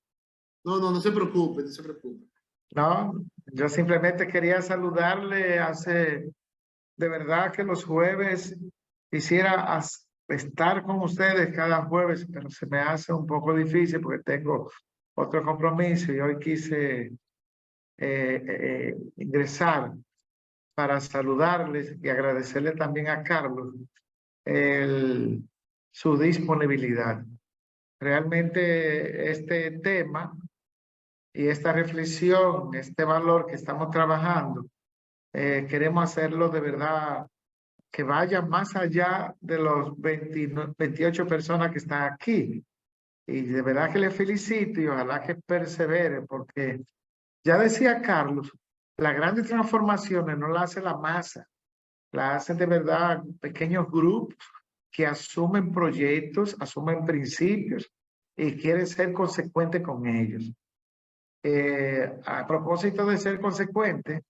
No se preocupe, no se preocupe. No, yo simplemente quería saludarle. De verdad que los jueves quisiera estar con ustedes cada jueves, pero se me hace un poco difícil porque tengo otro compromiso y hoy quise ingresar para saludarles y agradecerle también a Carlos su disponibilidad. Realmente este tema y esta reflexión, este valor que estamos trabajando, queremos hacerlo de verdad que vaya más allá de los 28 personas que están aquí. Y de verdad que le felicito y ojalá que persevere, porque ya decía Carlos, las grandes transformaciones no las hace la masa, las hacen de verdad pequeños grupos que asumen proyectos, asumen principios y quieren ser consecuentes con ellos. A propósito de ser consecuente,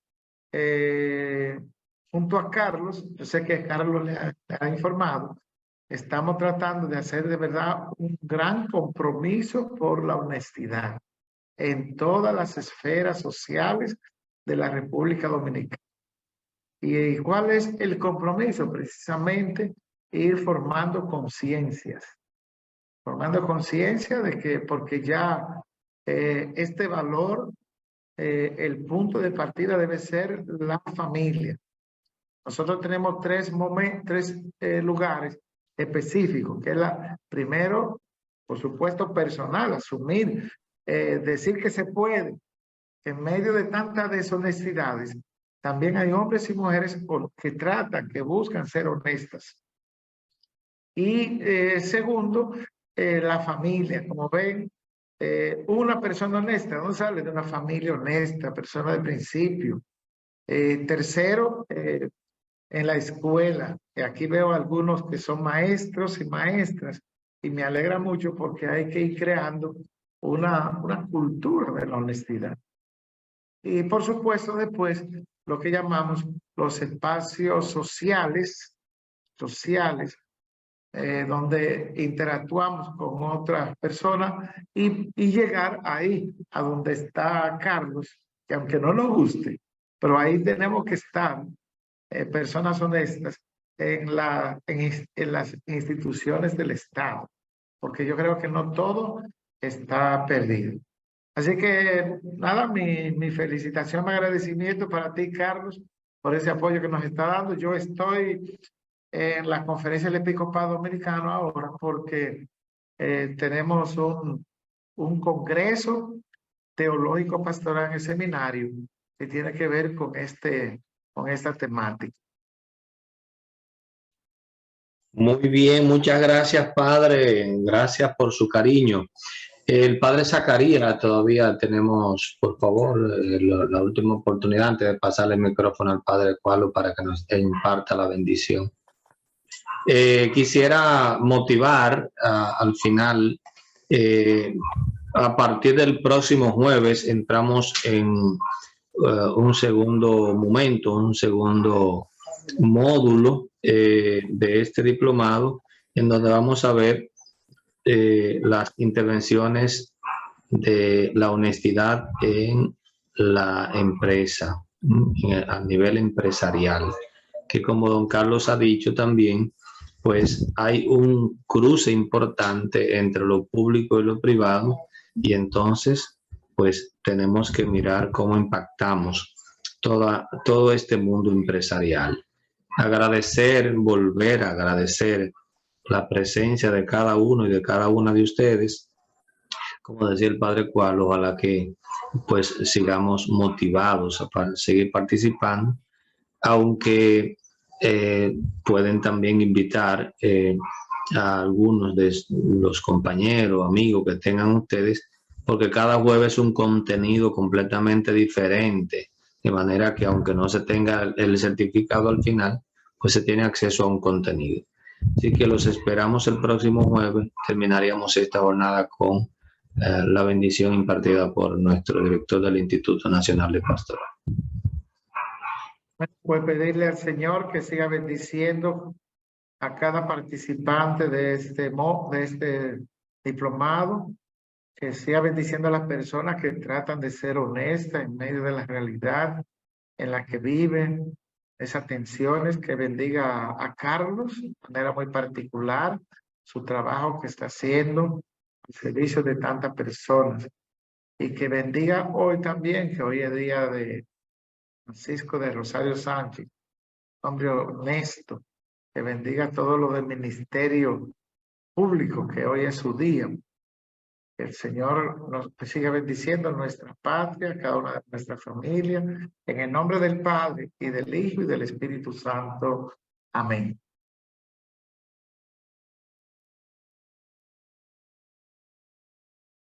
junto a Carlos, yo sé que Carlos le ha informado, estamos tratando de hacer de verdad un gran compromiso por la honestidad en todas las esferas sociales de la República Dominicana. ¿Y cuál es el compromiso? Precisamente ir formando conciencias de que porque ya este valor, el punto de partida debe ser la familia. Nosotros tenemos tres lugares específicos, que es primero, por supuesto, personal, asumir, decir que se puede. En medio de tantas deshonestidades, también hay hombres y mujeres que tratan, que buscan ser honestas. Y segundo, la familia. Como ven, una persona honesta no sale de una familia honesta, persona de principio. Tercero, en la escuela. Aquí veo algunos que son maestros y maestras y me alegra mucho porque hay que ir creando una cultura de la honestidad. Y por supuesto después lo que llamamos los espacios sociales, donde interactuamos con otras personas y llegar ahí a donde está Carlos, que aunque no nos guste, pero ahí tenemos que estar personas honestas en las instituciones del Estado, porque yo creo que no todo está perdido. Así que nada, mi felicitación, mi agradecimiento para ti, Carlos, por ese apoyo que nos está dando. Yo estoy en la conferencia del Episcopado Dominicano ahora porque tenemos un congreso teológico pastoral en el seminario que tiene que ver con esta temática. Muy bien, muchas gracias, padre. Gracias por su cariño. El padre Zacarías, todavía tenemos, por favor, la última oportunidad antes de pasarle el micrófono al padre Cualo para que nos imparta la bendición. Quisiera motivar al final, a partir del próximo jueves entramos en un segundo momento, un segundo módulo de este diplomado, en donde vamos a ver las intervenciones de la honestidad en la empresa, a nivel empresarial, que como don Carlos ha dicho también, pues hay un cruce importante entre lo público y lo privado, y entonces pues tenemos que mirar cómo impactamos todo este mundo empresarial. Agradecer, volver a agradecer la presencia de cada uno y de cada una de ustedes. Como decía el padre Cual, ojalá que pues sigamos motivados a seguir participando, aunque pueden también invitar a algunos de los compañeros, amigos que tengan ustedes, porque cada jueves es un contenido completamente diferente, de manera que aunque no se tenga el certificado al final, pues se tiene acceso a un contenido. Así que los esperamos el próximo jueves. Terminaríamos esta jornada con la bendición impartida por nuestro director del Instituto Nacional de Pastoral. Pues pedirle al Señor que siga bendiciendo a cada participante de este diplomado, que siga bendiciendo a las personas que tratan de ser honestas en medio de la realidad en la que viven, esas tensiones, que bendiga a Carlos de manera muy particular, su trabajo que está haciendo al servicio de tantas personas, y que bendiga hoy también, que hoy es día de Francisco de Rosario Sánchez, hombre honesto, que bendiga todo lo del ministerio público, que hoy es su día. Que el Señor nos siga bendiciendo nuestra patria, cada una de nuestras familias, en el nombre del Padre, y del Hijo, y del Espíritu Santo. Amén.